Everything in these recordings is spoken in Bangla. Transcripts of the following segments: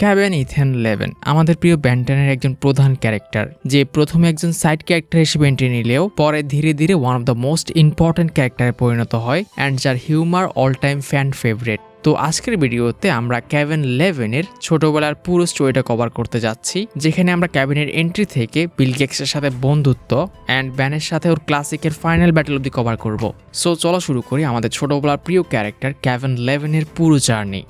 ক্যাভেন ইথেন লেভেন আমাদের প্রিয় ব্যান্টনের একজন প্রধান ক্যারেক্টার, যে প্রথমে একজন সাইড ক্যারেক্টার হিসেবে এন্ট্রি নিলেও পরে ধীরে ধীরে one of the most important ক্যারেক্টারে পরিণত হয় অ্যান্ড যার humour all time fan favourite. তো আজকের ভিডিওতে আমরা ক্যাভেন লেভেনের ছোটবেলার পুরো স্টোরিটা কভার করতে যাচ্ছি, যেখানে আমরা ক্যাভেনের এন্ট্রি থেকে বিল গেটসের সাথে বন্ধুত্ব অ্যান্ড ব্যানের সাথে ওর ক্লাসিকের ফাইনাল ব্যাটল অব্দি কভার করব। সো চলো শুরু করি আমাদের ছোটবেলার প্রিয় ক্যারেক্টার ক্যাভেন লেভেনের পুরো জার্নি।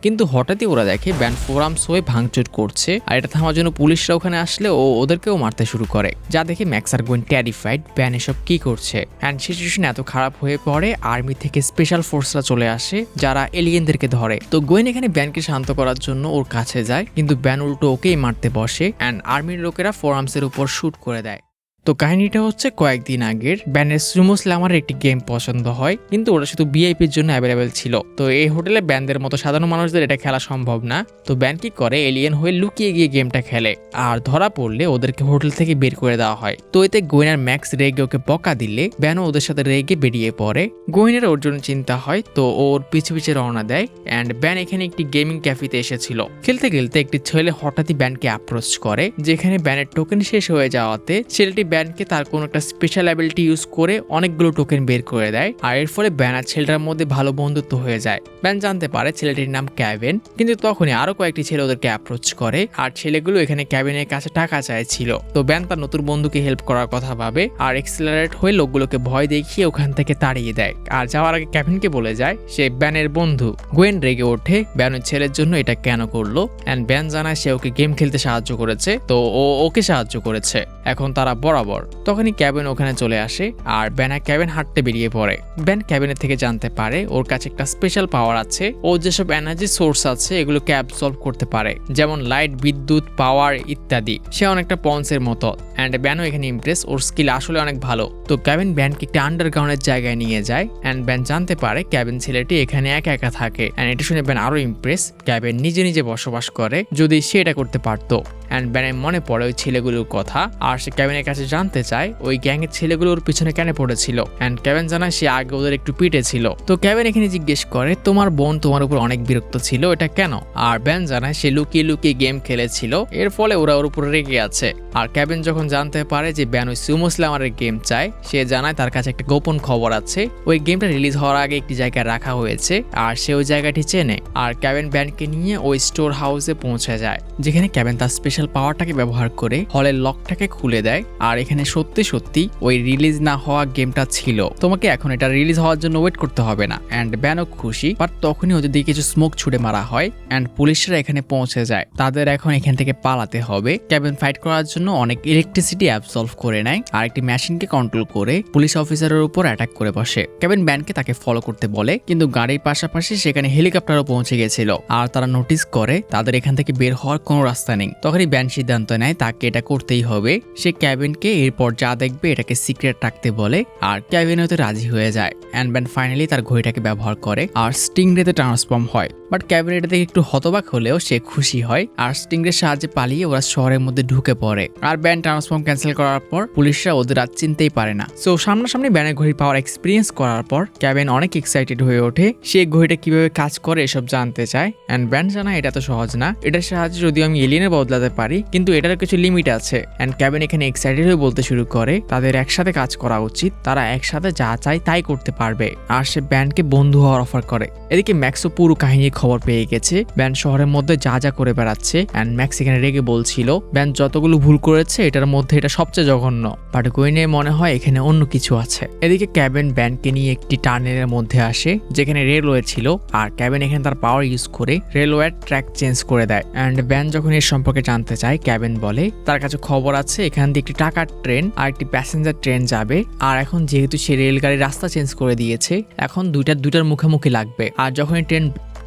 কিন্তু হঠাৎই ওরা দেখে ব্যান ফোরামস হয়ে ভাঙচুর করছে, আর এটা থামার জন্য পুলিশরা ওখানে আসলে ওদেরকেও মারতে শুরু করে, যা দেখে ম্যাক্স আর গোয়েন টেরিফাইড ব্যান এসব কি করছে। অ্যান্ড সিচুয়েশন এত খারাপ হয়ে পড়ে আর্মি থেকে স্পেশাল ফোর্সরা চলে আসে যারা এলিয়েনদেরকে ধরে। তো গোয়েন এখানে ব্যানকে শান্ত করার জন্য ওর কাছে যায়, কিন্তু ব্যান উল্টো ওকেই মারতে বসে অ্যান্ড আর্মির লোকেরা ফোরামসের উপর শুট করে দেয়। তো কাহিনীটা হচ্ছে কয়েকদিন আগের ব্যানের সুমো স্ল্যামারের একটি গেম পছন্দ হয়, কিন্তু ওটা শুধু ভিআইপির জন্য অ্যাভেলেবেল ছিল। তো এই হোটেলে ব্যানদের মতো সাধারণ মানুষদের এটা খেলা সম্ভব না। তো ব্যান কি করে, এলিয়েন হয়ে লুকিয়ে গিয়ে গেমটা খেলে, আর ধরা পড়লে ওদেরকে হোটেল থেকে বের করে দেওয়া হয়। তো এতে গোয়েনার ম্যাক্স রেগে ওকে বকা দিলে ব্যানও ওদের সাথে রেগে বেরিয়ে পড়ে। গোয়েনের ওর জন্য চিন্তা হয়, তো ওর পিছু পিছে রওনা দেয়। অ্যান্ড ব্যান এখানে একটি গেমিং ক্যাফেতে এসেছিল। খেলতে খেলতে একটি ছেলে হঠাৎই ব্যানকে অ্যাপ্রোচ করে, যেখানে ব্যানের টোকেন শেষ হয়ে যাওয়াতে ছেলেটি ব্যানকে তার কোনো একটা স্পেশাল অ্যাবিলিটি ইউজ করে অনেকগুলো টোকেন বের করে দেয়, আর এর ফলে ব্যান আর ছেলেটার মধ্যে ভালো বন্ধুত্ব হয়ে যায়। ব্যান জানতে পারে ছেলেটির নাম ক্যাভেন, কিন্তু তখনই আরো কয়েকটি ছেলে ওদেরকে অ্যাপ্রোচ করে, আর ছেলেগুলো এখানে ক্যাভেনের কাছে টাকা চাইছিল। তো ব্যান তার নতুন বন্ধুকে হেল্প করার কথা ভাবে, আর এক্সেলারেট হয়ে লোকগুলোকে ভয় দেখিয়ে ওখান থেকে তাড়িয়ে দেয়। আর যাওয়ার আগে ক্যাভেনকে বলে যায় সে ব্যানের বন্ধু। গোয়েন রেগে ওঠে ব্যানের ছেলের জন্য এটা কেন করলো, অ্যান্ড ব্যান জানায় সে ওকে গেম খেলতে সাহায্য করেছে, তো ও ওকে সাহায্য করেছে, এখন তারা বরাবর। তখনই ক্যাভেন ওখানে চলে আসে, আর ব্যান আর ক্যাভেন হাঁটতে বেরিয়ে পড়ে। ব্যান ক্যাভেনের থেকে জানতে পারে ওর কাছে একটা স্পেশাল পাওয়ার আছে, ও যেসব এনার্জি সোর্স আছে এগুলোকে অ্যাবসর্ব করতে পারে, যেমন লাইট, বিদ্যুৎ, পাওয়ার ইত্যাদি। সে অনেকটা পন্সের মতো। অ্যান্ড ব্যানও এখানে ইমপ্রেস, ওর স্কিল আসলে অনেক ভালো। তো ক্যাভেন ব্যানকে একটা আন্ডারগ্রাউন্ডের জায়গায় নিয়ে যায়, অ্যান্ড ব্যান জানতে পারে ক্যাভেন ছেলেটি এখানে একা একা থাকে। অ্যান্ড এটা শুনে ব্যান আরো ইমপ্রেস, ক্যাভেন নিজে নিজে বসবাস করে, যদি সে এটা করতে পারতো। অ্যান্ড ব্যানের মনে পড়ে ওই ছেলেগুলোর কথা, আর সে ক্যাভেনের কাছে জানতে চায় ওই গ্যাংয়ের ছেলেগুলোর পিছনে কেন পড়েছিল। অ্যান্ড ক্যাভেন জানায় সে আগে ওদের একটু পিটে ছিল। তো ক্যাভেন এখানে জিজ্ঞেস করে তোমার বোন তোমার উপর অনেক বিরক্ত ছিল, এটা কেন? আর ব্যান জানায় সে লুকিয়ে লুকিয়ে গেম খেলেছিল, এর ফলে ওরা ওর উপর রেগে আছে। আর ক্যাভেন যখন জানতে পারে যে ব্যান ওই সুমো স্ল্যামারের গেম চায়, সে জানায় তার কাছে একটা গোপন খবর আছে, ওই গেমটা রিলিজ হওয়ার আগে একটি জায়গায় রাখা হয়েছে, আর সে ওই জায়গাটি চেনে। আর ক্যাভেন ব্যানকে নিয়ে ওই স্টোর হাউসে পৌঁছে যায়, যেখানে ক্যাভেন তার স্পেশাল পাওয়ারটাকে ব্যবহার করে হলের লকটাকে খুলে দেয়। আর এখানে সত্যি সত্যি ওই রিলিজ না হওয়া গেমটা ছিল, তোমাকে এখন এটা রিলিজ হওয়ার জন্য ওয়েট করতে হবে না। অ্যান্ড ব্যানও খুশি, বাট তখনই ওদের দিকে কিছু স্মোক ছুড়ে মারা হয়, অ্যান্ড পুলিশরা এখানে পৌঁছে যায়। তাদের এখন এখান থেকে পালাতে হবে। ক্যাভেন ফাইট করার জন্য অনেক ইলেকট্রিসিটি অ্যাবসর্ব করে নেয়, আর একটি মেশিনকে কন্ট্রোল করে পুলিশ অফিসারের উপর অ্যাটাক করে বসে। ক্যাভেন ব্যানকে তাকে ফলো করতে বলে, কিন্তু গাড়ির পাশাপাশি সেখানে হেলিকপ্টারও পৌঁছে গেছিল, আর তারা নোটিস করে তাদের এখান থেকে বের হওয়ার কোনো রাস্তা নেই। তখনই ব্যান সিদ্ধান্ত নেয় তাকে এটা করতেই হবে। সে ক্যাভেনকে এরপর যা দেখবে এটাকে সিক্রেট রাখতে বলে, আর ক্যাভেন হতে রাজি হয়ে যায়। অ্যান্ড ব্যান ফাইনালি তার ঘড়িটাকে ব্যবহার করে আর স্টিংরেতে ট্রান্সফর্ম হয়। বাট ক্যাভেন এটা দেখে একটু হতবাক হলেও সে খুশি হয়, আর স্টিংরের সাহায্যে পালিয়ে ওরা শহরের মধ্যে ঢুকে পড়ে। আর ব্যান ট্রান্সফর্ম ক্যান্সেল করার পর পুলিশরা ওদের আর চিনতেই পারে না। সো সামনাসামনি ব্যানের ঘড়ি পাওয়ার এক্সপিরিয়েন্স করার পর ক্যাভেন অনেক এক্সাইটেড হয়ে ওঠে, সে ঘড়িটা কিভাবে কাজ করে এসব জানতে চায়। অ্যান্ড ব্যান জানায় এটা তো সহজ না, এটার সাহায্যে যদিও আমি এলিয়েনে বদলাতে পারি, কিন্তু এটার কিছু লিমিট আছে। অ্যান্ড ক্যাভেন এখানে এক্সাইটেড হয়ে বলতে শুরু করে তাদের একসাথে কাজ করা উচিত, তারা একসাথে যা চায় তাই করতে পারবে। আর সে ব্যানকে বন্ধু হওয়ার অফার করে। এদিকে ম্যাক্সও পুরো কাহিনীর খবর পেয়ে গেছে, ব্যান শহরের মধ্যে যা যা করে বেড়াচ্ছে। অ্যান্ড ম্যাক্স এখানে রেগে বলছিল ব্যান যতগুলো ভুল করেছে এটার মধ্যে এটা সবচেয়ে জঘন্য, বাট গোয়েনের মনে হয় এখানে অন্য কিছু আছে। এদিকে ক্যাভেন ব্যানকে নিয়ে একটি টানেলের মধ্যে আসে, যেখানে রেলওয়ে ছিল, আর ক্যাভেন এখানে তার পাওয়ার ইউজ করে রেলওয়ের ট্র্যাক চেঞ্জ করে দেয়। অ্যান্ড ব্যান যখন এর সম্পর্কে জানতে চায়, ক্যাভেন বলে তার কাছে খবর আছে এখান দিয়ে একটি টাকার ট্রেন আর একটি প্যাসেঞ্জার ট্রেন যাবে, আর এখন যেহেতু সে রেলগাড়ির রাস্তা চেঞ্জ করে দিয়েছে, এখন দুইটার মুখোমুখি লাগবে। আর যখন এই ট্রেন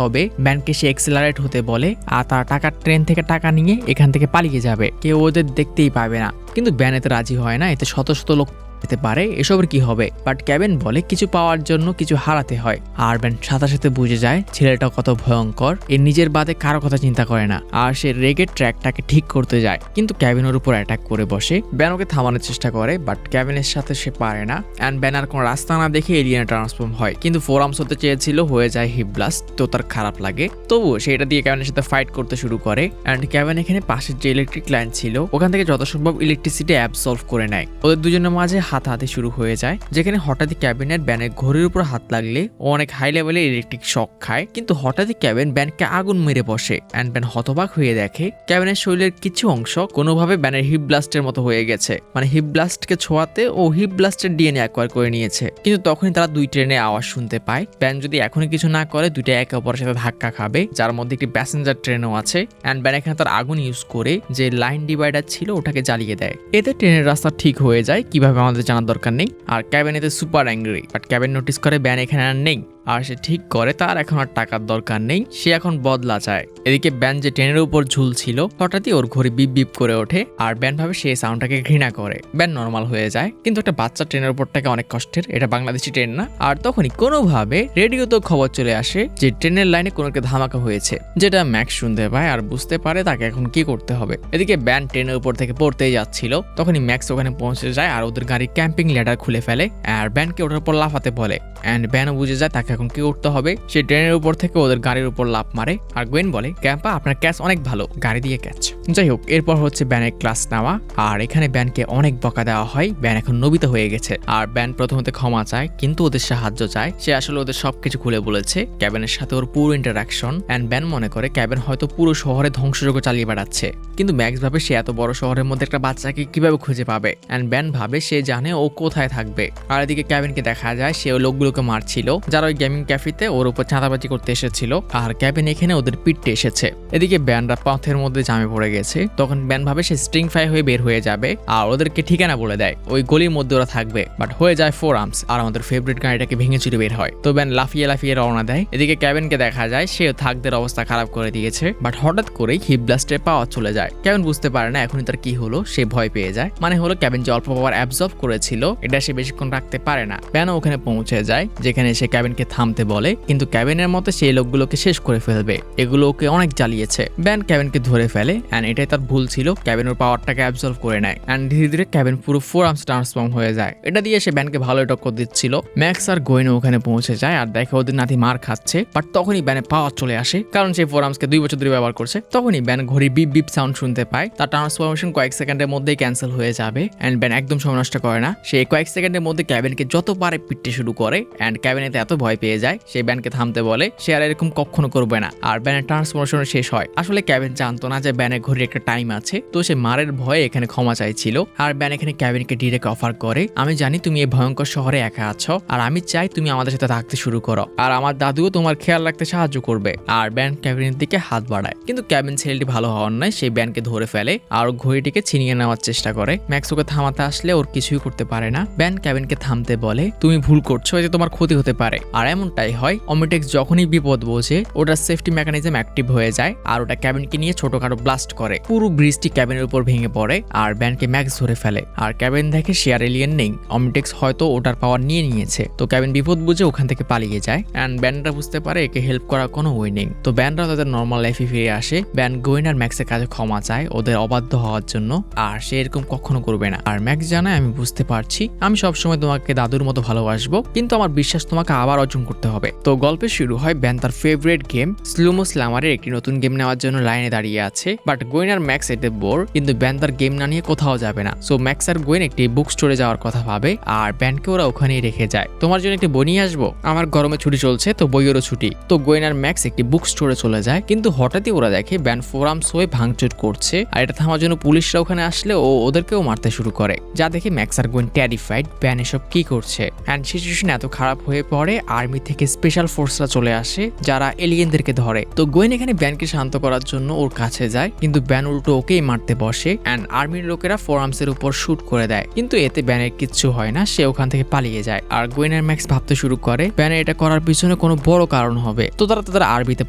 হবে ব্যানকে সে এক্সেলারেট হতে বলে, আর তার টাকার ট্রেন থেকে টাকা নিয়ে এখান থেকে পালিয়ে যাবে, কেউ ওদের দেখতেই পাবে না। কিন্তু ব্যান এতে রাজি হয় না, এতে শত শত লোক যেতে পারে, এসবের কি হবে? বাট কেভিন বলে কিছু পাওয়ার জন্য কিছু হারাতে হয়। আর ব্যান সাথে সাথে বুঝে যায় ছেলেটা কত ভয়ঙ্কর, এ নিজের বাদে কারো কথা চিন্তা করে না। আর সে রেগের ট্র্যাকটাকে ঠিক করতে যায়, কিন্তু কেভিনের উপর অ্যাটাক করে বসে। ব্যান ওকে থামানোর চেষ্টা করে, বাট কেভিনের সাথে সে পারে না। অ্যান্ড ব্যান আর কোনো রাস্তা না দেখে এলিয়েনে ট্রান্সফর্ম হয়, কিন্তু ফোরামস হতে চেয়েছিল, হয়ে যায় হিপ ব্লাস্ট। তো তার খারাপ লাগে, তবুও সে এটা দিয়ে কেভিনের সাথে ফাইট করতে শুরু করে। অ্যান্ড কেভিন এখানে পাশের যে ইলেকট্রিক লাইন ছিল ওখান থেকে যত সম্ভব ইলেকট্রিসিটি অ্যাবসলভ করে নেয়। ওদের দুজনের মাঝে হাতাহাতি শুরু হয়ে যায়, যেখানে হঠাৎই কেভিনের ব্যানের ঘড়ির উপর হাত লাগলে ও অনেক হাই লেভেলের ইলেকট্রিক শক খায়। কিন্তু হঠাৎই কেভিন ব্যানকে আগুন মেরে বসে। অ্যান্ড ব্যান হতবাক হয়ে দেখে কেভিনের শরীরের কিছু অংশ কোনোভাবে ব্যানের হিপ ব্লাস্টের মতো হয়ে গেছে। মানে হিপ ব্লাস্টকে ছোঁয়াতে ও হিপ ব্লাস্টের ডিএনএ অ্যাকোয়ার করে নিয়েছে। কিন্তু তখনই তারা দুই ট্রেনের আওয়াজ শুনতে পায়। ব্যান যদি এখনই কিছু না করে দুইটা একে অপরের সাথে ধাক্কা খাবে, যার মধ্যে একটি প্যাসেঞ্জার ট্রেনও আছে। অ্যান্ড ব্যান এখানে তার আগুন ইউজ করে যে লাইন ডিভাইডার ছিল ওটাকে জ্বালিয়ে দেয়। এতে ট্রেনের রাস্তা ঠিক হয়ে যায়, কিভাবে আমাদের জানার দরকার নেই। আর কেভিন এতে super angry, but Kevin notice করে ব্যান এখানে আর নেই। আর সে ঠিক করে তার এখন আর টাকার দরকার নেই, সে এখন বদলা চায়। এদিকে ব্যান যে ট্রেনের উপর ঝুলছিল হঠাৎই ওর ঘড়ি বিপ বিপ করে ওঠে। আর ব্যান ভাবে সে সাউন্ডটাকে ঘৃণা করে। ব্যান নর্মাল হয়ে যায়, কিন্তু একটা বাচ্চা ট্রেনের উপরটাকে অনেক কষ্টের, এটা বাংলাদেশি ট্রেন না। আর তখনই কোনোভাবে রেডিওতে খবর চলে আসে যে ট্রেনের লাইনে কোনো একটা ধামাকা হয়েছে, যেটা ম্যাক্স শুনতে পায় আর বুঝতে পারে তাকে এখন কি করতে হবে। এদিকে ব্যান ট্রেনের উপর থেকে পড়তেই যাচ্ছিল, তখনই ম্যাক্স ওখানে পৌঁছে যায় আর ওদের গাড়ির ক্যাম্পিং ল্যাডার খুলে ফেলে। আর ব্যানকে ওটার উপর লাফাতে বলে। অ্যান্ড ব্যানও বুঝে যায় তাকে এখন কি করতে হবে। সে ট্রেনের উপর থেকে ওদের গাড়ির উপর লাফ মারে। আর গোয়েন বলে, গ্র্যাম্পা আপনার ক্যাচ অনেক ভালো, গাড়ি দিয়ে ক্যাচ। যাই হোক, এরপর হচ্ছে ব্যানের ক্লাস নেওয়া। আর এখানে ব্যানকে অনেক বকা দেওয়া হয়। ব্যান এখন নোবিতা হয়ে গেছে। আর ব্যান প্রথমতে ক্ষমা চায়, কিন্তু ওদের সাহায্য চায়। সে আসলে ওদের সবকিছু খুলে বলেছে, ক্যাবিনের সাথে ওর পুরো ইন্টারাকশন। অ্যান্ড ব্যান মনে করে ক্যাবিন হয়তো পুরো শহরে ধ্বংসযজ্ঞ চালিয়ে বেড়াচ্ছে, কিন্তু ম্যাক্স ভাবে সে এত বড় শহরের মধ্যে একটা বাচ্চাকে কিভাবে খুঁজে পাবে। অ্যান্ড ব্যান ভাবে সে জানে ও কোথায় থাকবে। আর এদিকে ক্যাবিনকে দেখা যায় সে ওই লোকগুলোকে মারছিল যারা ওই গেমিং ক্যাফেতে ওর উপর চাঁদাবাজি করতে এসেছিল। আর ক্যাবিন এখানে ওদের পিটতে এসেছে। এদিকে ব্যানরা পথের মধ্যে জামে পড়ে গেছে। তখন ব্যান ভাবে সে স্ট্রিং ফ্রাই হয়ে বের হয়ে যাবে আর ওদেরকে ঠিকানা বলে দেয়, ওই গলির মধ্যে ওরা থাকবে। বাট হয়ে যায় ফোরামস আর আমাদের ফেভারিট গাড়িটাকে ভেঙে চুরে বের হয়। তো ব্যান লাফিয়ে লাফিয়ে রওনা দেয়। এদিকে ক্যাবিনকে দেখা যায় সেও থাকদের অবস্থা খারাপ করে দিয়েছে। বাট হঠাৎ করেই হিপ ব্লাস্টের পাওয়ার চলে যায়। ক্যাবিন বুঝতে পারে না এখনই তার কি হলো, সে ভয় পেয়ে যায়। মানে হলো ক্যাবিন যে অল্প পাওয়ার অ্যাবজর্ব করেছিল এটা সে বেশিক্ষণ রাখতে পারে না। ব্যানও ওখানে পৌঁছে যায়, যেখানে সে ক্যাবিনকে থামতে বলে, কিন্তু ক্যাবিনের মতে সেই লোকগুলোকে শেষ করে ফেলবে, এগুলো ওকে অনেক জ্বালিয়েছে। ব্যান ক্যাবিনকে ধরে ফেলে। অ্যান্ড এটাই তার ভুল ছিল, ক্যাবিনের পাওয়ারটাকে অ্যাবজর্ব করে নেয়। অ্যান্ড ধীরে ধীরে ক্যাবিন পুরো ফোরামস ট্রান্সফর্ম হয়ে যায়। এটা দিয়ে সে ব্যানকে ভালো টক্কর দিচ্ছিল। ম্যাক্স আর গোয়েনও ওখানে পৌঁছে যায় আর দেখে ওদের নাতি মার খাচ্ছে। বাট তখনই ব্যানে পাওয়ার চলে আসে, কারণ সে ফোরামসকে 2 বছর ধরে ব্যবহার করছে। তখনই ব্যান ঘড়ির বিপ বিপ সাউন্ড শুনতে পায়। তার ট্রান্সফরমেশন কয়েক সেকেন্ডের মধ্যেই ক্যান্সেল হয়ে যাবে। অ্যান্ড ব্যান একদম সময় নষ্ট করে না, সে কয়েক সেকেন্ডের মধ্যে ক্যাবিনকে যত পারে পিটতে শুরু করে। অ্যান্ড ক্যাবিনেতে এত ভয় পেয়ে যায় সে ব্যানকে থামতে বলে সে আর এরকম কখনো করবে না। আর ব্যানের ট্রান্সফরমেশন শেষ হয়। আসলে ক্যাবিন জানতো না যে ব্যানের ঘড়ির একটা টাইম আছে, তো সে মারের ভয়ে এখানে ক্ষমা চাইছিল। আর ব্যান এখানে ক্যাবিনকে ডিরেক্ট অফার করে, আমি জানি তুমি এই ভয়ঙ্কর শহরে একা আছো আর আমি চাই তুমি আমাদের সাথে থাকতে শুরু করো, আর আমার দাদুও তোমার খেয়াল রাখতে সাহায্য করবে। আর ব্যান ক্যাবিনের দিকে হাত বাড়ায়, কিন্তু ক্যাবিন ছেলেটি ভালো হওয়ার নয়, সেই ব্যানকে ধরে ফেলে আর ঘড়িটিকে ছিনিয়ে নেওয়ার চেষ্টা করে। ম্যাক্স ওকে থামাতে আসলে ওর কিছুই করতে পারে না। ব্যান ক্যাবিনকে থামতে বলে, তুমি ভুল করছো, এতে তোমার ক্ষতি হতে পারে। আর এমনটাই হয়। অমিটেক্স যখনই বিপদ বোঝে ওটার সেফটি মেকানিজম অ্যাক্টিভ হয়ে যায় আর ওটা ক্যাবিনকে নিয়ে ছোটখাটো ব্লাস্ট করে। পুরো ব্রিজটি ক্যাবিনের উপর ভেঙে পড়ে আর ব্যানকে ম্যাক্স ধরে ফেলে। আর ক্যাবিন দেখে শেয়ার এলিয়েন নেই, অমিটেক্স হয়তো ওটার পাওয়ার নিয়ে নিয়েছে। তো ক্যাবিন বিপদ বুঝে ওখান থেকে পালিয়ে যায়। অ্যান্ড ব্যানরা বুঝতে পারে একে হেল্প করার কোনো ওয়ে নেই। তো ব্যানরা তাদের নর্মাল লাইফে ফিরে আসে। ব্যান গোয়েন আর ম্যাক্সের কাছে ক্ষমা চায় ওদের অবাধ্য হওয়ার জন্য, আর সে এরকম কখনো করবে না। আর ম্যাক্স জানায়, আমি বুঝতে পারছি, আমি সবসময় তোমাকে দাদুর মতো ভালোবাসবো, কিন্তু আমার বিশ্বাস তোমাকে আবার অর্জন করতে হবে। তো গল্পে শুরু হয় ব্যান তার ফেভারিট গেম স্লুমো স্ল্যামারের একটি নতুন গেম নেওয়ার জন্য লাইনে দাঁড়িয়ে আছে। বাট গোয়েন আর ম্যাক্স এতে বোর, কিন্তু ব্যান তার গেম না নিয়ে কোথাও যাবে না। সো ম্যাক্স আর গোয়েন একটি বুক স্টোরে যাওয়ার কথা ভাবে আর ব্যানকে ওরা ওখানেই রেখে যায়। তোমার জন্য একটি বই নিয়ে আসবো, আমার গরমে ছুটি চলছে তো বইয়েরও ছুটি। তো গোয়েন আর ম্যাক্স একটি বুক স্টোরে চলে যায়, কিন্তু হঠাৎই ওরা দেখে ব্যান ফোরামস হয়ে ভাঙচুর করছে। আর এটা থামার জন্য পুলিশরা ওখানে আসলে ওদেরকেও মারতে শুরু করে, যা দেখে ম্যাক্স আর গোয়েন টেরিফাইড, ব্যান এসব কি করছে। অ্যান্ড সিচুয়েশন এত খারাপ হয়ে পড়ে আর্মি থেকে স্পেশাল ফোর্সরা চলে আসে যারা এলিয়েনদেরকে ধরে। তো গোয়েন এখানে ব্যানকে শান্ত করার জন্য ওর কাছে যায়, কিন্তু ব্যান উল্টো ওকেই মারতে বসে। অ্যান্ড আর্মির লোকেরা ফোরামসের উপর শুট করে দেয়, কিন্তু এতে ব্যানের কিচ্ছু হয় না, সে ওখান থেকে পালিয়ে যায়। আর গোয়েন আর ম্যাক্স ভাবতে শুরু করে ব্যানের এটা করার পিছনে কোনো বড় কারণ হবে। তো তারা তাদের আরবিতে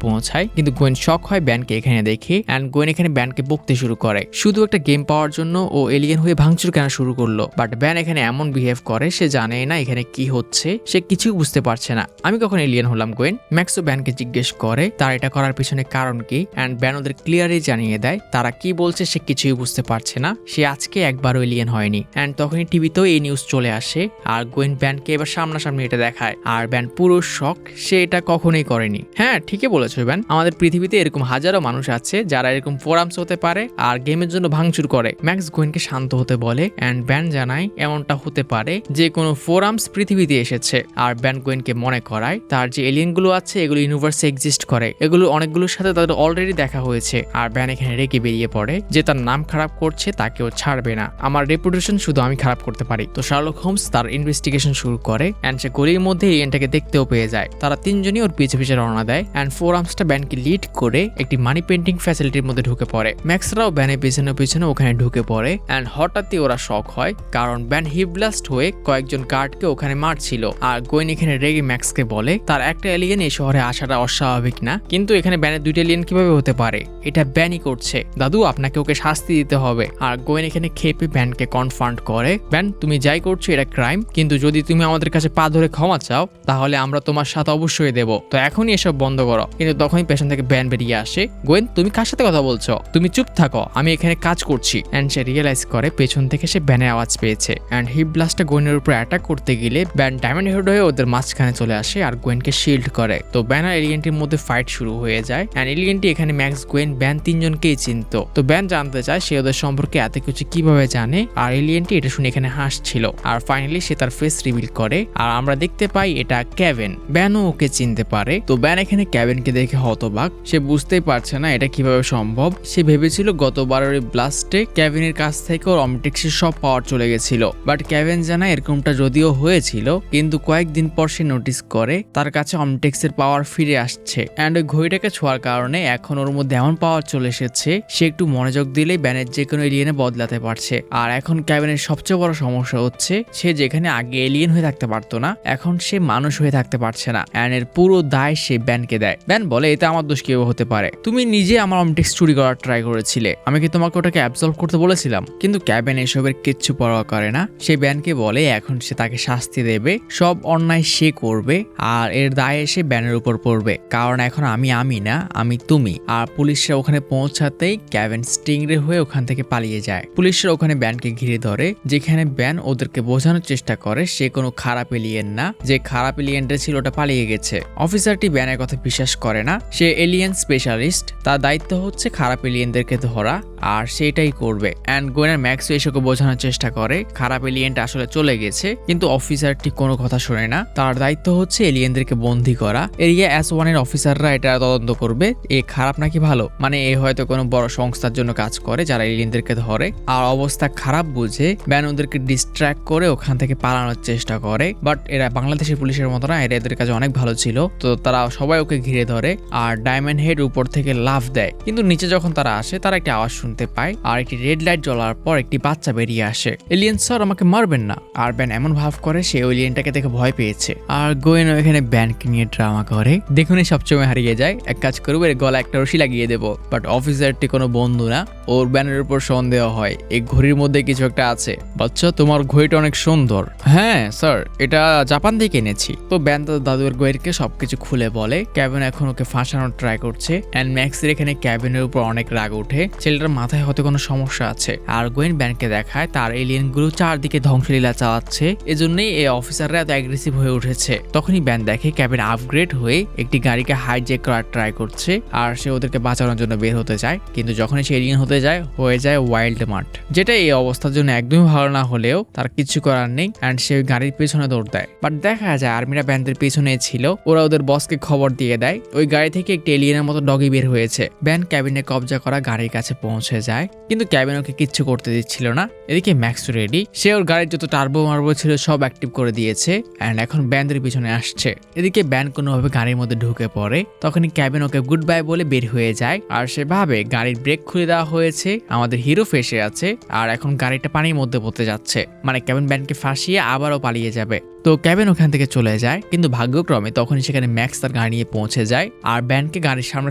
পৌঁছায়, কিন্তু গোয়েন শক হয় ব্যানকে এখানে দেখে। অ্যান্ড গোয়েন এখানে ব্যানকে ব্যানকে বকতে শুরু করে, শুধু একটা গেম পাওয়ার জন্য ও এলিয়েন হয়ে ভাঙচুর কেন শুরু করলো। বাট ব্যান এখানে এমন বিহেভ করে সে জানে না এখানে কি হচ্ছে, সে কিছু বুঝতে পারছে না। আমি কখন এলিয়েন হলাম গোয়েন? ম্যাক্সও ব্যানকে জিজ্ঞেস করে তার এটা করার পিছনে কারণ কি, অ্যান্ড ব্যান ওদের ক্লিয়ারলি জানিয়ে দেয় তারা কি বলছে সে কিছুই বুঝতে পারছে না, সে আজকে একবারও এলিয়েন হয়নি। অ্যান্ড তখনই টিভিতেও এই নিউজ চলে আসে আর গোয়েন ব্যানকে এবার সামনাসামনি এটা দেখায়, আর ব্যান পুরো শক, সে এটা কখনোই করেনি। হ্যাঁ ঠিকই বলেছো ব্যান, আমাদের পৃথিবীতে এরকম হাজারো মানুষ আছে যারা এরকম ফোরামস হতে পারে আর গেমের জন্য ভাঙচুর করে। ম্যাক্স গোয়েনকে শান্ত হতে বলে অ্যান্ড ব্যান জানায় এমনটা হতে পারে যে কোনো ফোরামস পৃথিবীতে এসেছে। আর ব্যান গোয়েনকে মনে করায় তার যে এলিয়েনগুলো আছে এগুলো ইউনিভার্সে এক্সিস্ট করে, এগুলো অনেকগুলোর সাথে তাদের অলরেডি দেখা হয়েছে। আর ব্যান এখানে রেগে বেরিয়ে পড়ে যে তার নাম খারাপ করছে তাকেও ছাড়বে না, আমার রেপুটেশন শুধু আমি খারাপ করতে পারি। তো শার্লক হোমস তার ইনভেস্টিগেশন শুরু করে অ্যান্ড সে গলির মধ্যে এলিয়েনটাকে দেখতেও পেয়ে যায়। তারা তিনজনই ওর পিছে পিছে রওনা দেয় অ্যান্ড ফোরামসটা ব্যানকে লিড করে একটি মানি পেন্টিং ফ্যাসিলিটির মধ্যে ঢুকে পড়ে। ম্যাক্সরাও ব্যানের পিছনে পিছনে ওখানে ঢুকে পড়ে অ্যান্ড হঠাৎই ওরা শক হয় কারণ ব্যান হিপব্লাস্ট হয়ে কয়েকজন গার্ডকে ওখানে মারছিল। আর গোয়েন এখানে রেগে ম্যাক্সকে বলে তার একটা এলিয়েন এই শহরে আসাটা অস্বাভাবিক না, কিন্তু এখানে ব্যানের দুইটা এলিয়েন কিভাবে হতে পারে, এটা ব্যানই করছে, দাদু আপনাকে ওকে শাস্তি দিতে হবে। আর গোয়েন এখানে খেপে ব্যানকে কনফ্রন্ট করে, ব্যান তুমি যাই করছো এটা ক্রাইম, কিন্তু যদি তুমি আমাদের কাছে পা ধরে ক্ষমা চাও তাহলে আমরা তোমার সাথে অবশ্যই দেব, তো এখনই এসব বন্ধ করো। কিন্তু তখনই পেছন থেকে ব্যান বেরিয়ে আসে, গোয়েন তুমি কার সাথে কথা বলছো, তুমি চুপ থাকো, আমি এখানে কাজ করছি। অ্যান্ড সে রিয়েলাইজ করে পেছন থেকে সে ব্যানের আওয়াজ পেয়েছে অ্যান্ড হিপ ব্লাস্টটা গোয়েনের উপর অ্যাটাক করতে গেলে ব্যান ডায়মন্ড হেড হয়ে ওদের মাঝখানে চলে আসে আর গোয়েনকে শিল্ড করে। তো ব্যান আর এলিয়েনটির মধ্যে ফাইট শুরু হয়ে যায় অ্যান্ড এলিয়েনটি এখানে ম্যাক্স, গোয়েন, ব্যান তিনজনকেই চিনতো। তো ব্যান জানতে চায় সে ওদের সম্পর্কে এত কিছু কিভাবে জানে, আর এলিয়েনটি এটা শুনে এখানে হাসছিল। আর ফাইনালি সে তার ফেস রিভিল করে আর আমরা দেখতে পাই এটা ক্যাভেন। ব্যানও ওকে চিনতে পারে। তো ব্যান এখানে ক্যাভেনকে দেখে হতবাক, সে বুঝতেই পারছে না এটা কিভাবে সম্ভব। সে ভেবেছিল গতবারের ব্লাস্টে ক্যাভেনের কাছ থেকে ওর অমটেক্সের সব পাওয়ার চলে গেছিল, বাট ক্যাভেন জানায় এরকমটা যদিও হয়েছিল কিন্তু কয়েকদিন পর সে নোটিস করে তার কাছে অমটেক্সের পাওয়ার ফিরে আসছে অ্যান্ড ওই ঘড়িটাকে ছোঁয়ার কারণে এখন ওর মধ্যে এমন পাওয়ার চলে এসেছে সে একটু মনোযোগ দিলেই ব্যানের যে কোনো এলিয়েনে বদলাতে পারছে। আর এখন ক্যাভেনের সবচেয়ে বড় সমস্যা হচ্ছে সে যেখানে আগে এলিয়েন হয়ে থাকতে পারতো না এখন সে মানুষ হয়ে থাকতে পারছে না, অ্যান্ড এর পুরো দায় সে ব্যানকে দেয়। ব্যান বলে এটা আমার দোষ কিভাবে হতে পারে, তুমি নিজে আমার অমটেক্স চুরি করার ট্রাই করেছিলে, আমি কি তোমাকে ওটাকে অ্যাবজর্ব করতে বলেছিলাম? কিন্তু ক্যাভেন এসবের কিচ্ছু পরোয়া করে না, সে ব্যানকে বলে এখন সে তাকে শাস্তি দেবে, সব অন্যায় সে করবে আর এর দায় এসে ব্যানের উপর পড়বে, কারণ এখন আমি না আমি তুমি। আর পুলিশরা ওখানে পৌঁছাতেই ক্যাভেন স্টিংরে হয়ে ওখান থেকে পালিয়ে যায়। পুলিশরা ওখানে ব্যানকে ঘিরে ধরে, যেখানে ব্যান ওদেরকে বোঝানোর চেষ্টা করে সে কোনো খারাপ এলিয়েন না, যে খারাপ এলিয়েনটা ছিল ওটা পালিয়ে গেছে। অফিসারটি ব্যানের কথা বিশ্বাস করে না, সে এলিয়েন স্পেশালিস্ট, তার দায়িত্ব হচ্ছে খারাপ এলিয়েনদেরকে ধরা আর সেটাই করবে। অ্যান্ড গোয়েনার ম্যাক্স এসবকে বোঝানোর চেষ্টা করে খারাপ এলিয়েনটা আসলে চলে গেছে, কিন্তু অফিসারটি কোনো কথা শোনে না, তার দায়িত্ব হচ্ছে এলিয়েনদেরকে বন্দী করা। এরিয়া S1 এর অফিসাররা এটা তদন্ত করবে এ খারাপ নাকি ভালো, মানে এ হয়তো কোনো বড় সংস্থার জন্য কাজ করে যারা এলিয়েনদেরকে ধরে। আর অবস্থা খারাপ বুঝে ব্যান ওদেরকে ডিস্ট্র্যাক্ট করে ওখান থেকে পালানোর চেষ্টা করে, বাট এরা বাংলাদেশের পুলিশের মতো না, এরা এদের কাছে অনেক ভালো ছিল। তো তারা সবাই ওকে ঘিরে ধরে আর ডায়মন্ড হেড উপর থেকে লাফ দেয়, কিন্তু নিচে যখন তারা আসে তারা একটি আওয়াজ শুনতে পায় আর একটি রেড লাইট জ্বলার পর একটি বাচ্চা বেরিয়ে আসে। এলিয়েন স্যার আমাকে মারবেন না। আর ব্যান এমন ভাব করে সে এলিয়েনটাকে দেখে ভয় পেয়েছে। আর গোয়েন এখানে ব্যানকে নিয়ে ড্রামা করে, দেখুন সবসময় হারিয়ে যায়, এক কাজ করবো এর গলা একটা রশি লাগিয়ে দেবো। বাট অফিসারটি কোনো বন্ধু না, ওর ব্যানের উপর সন্দেহ হয় এই ঘড়ির মধ্যে কিছু একটা আছে। বাচ্চা তোমার ঘড়িটা অনেক সুন্দর। হ্যাঁ স্যার, এটা জাপান থেকে এনেছি। তো ব্যান তার দাদুর ঘড়িকে সবকিছু খুলে বলে। ক্যাবিন এখন ওকে ফাঁসানোর ট্রাই করছে এন্ড ম্যাক্সের এখানে ক্যাবিনের উপর অনেক রাগ ওঠে, ছেলেটার মাথায় হয়তো কোনো সমস্যা আছে। আর গোয়েন ব্যানকে দেখায় তার এলিয়েন গুলো চারদিকে ধ্বংসলীলা চালাচ্ছে, এজন্যই এই অফিসাররা এত অ্যাগ্রেসিভ হয়ে উঠেছে। তখনই ব্যান দেখে ক্যাবিন আপগ্রেড হয়ে একটি গাড়িকে হাইজ্যাক করার ট্রাই করছে আর সে ওদেরকে বাঁচানোর জন্য বের হতে চায়, কিন্তু যখনই সে এলিয়েন হতে যায় হয়ে যায় ওয়াইল্ড মার্ট, যেটা এই অবস্থার জন্য একদমই ভালো না হলেও তার কিছু করার নেই এন্ড সে ওই গাড়ির পেছনে দৌড় দেয়। বাট দেখা যায় আর্মিরা ব্যানদের পেছনে ছিল, ওরা ওদের বসকে খবর দিয়ে দেয় ওই গাড়ি থেকে একটি এলিয়েনের মতো ডগি বের হয়েছে। ব্যান ক্যাবিনে কবজা করা গাড়ির কাছে পৌঁছে যায়, কিন্তু ক্যাবিন ওকে কিচ্ছু করতে দিচ্ছিল না। এদিকে ম্যাক্স রেডি, সে ওর গাড়ির যত টার্বো মার্বো ছিল সব অ্যাক্টিভ করে দিয়েছে এন্ড এখন ব্যানদের পিছনে আসছে। এদিকে ব্যান কোনোভাবে গাড়ির মধ্যে ঢুকে পড়ে, তখনই ক্যাবিন ওকে গুড বাই বলে বের হয়ে যায়। আর সে ভাবে গাড়ির ব্রেক খুলে দেওয়া হয়েছে, আমাদের হিরো ফেসে আছে আর এখন গাড়িটা পানির মধ্যে পড়তে যাচ্ছে, মানে ক্যাবিন ব্যানকে ফাঁসিয়ে আবারও পালিয়ে যাবে। তো ক্যাবেন ওখান থেকে চলে যায়, কিন্তু ভাগ্যক্রমে তখনই সেখানে ম্যাক্স তার গাড়ি নিয়ে পৌঁছে যায় আর ব্যানকে গাড়ির সামনে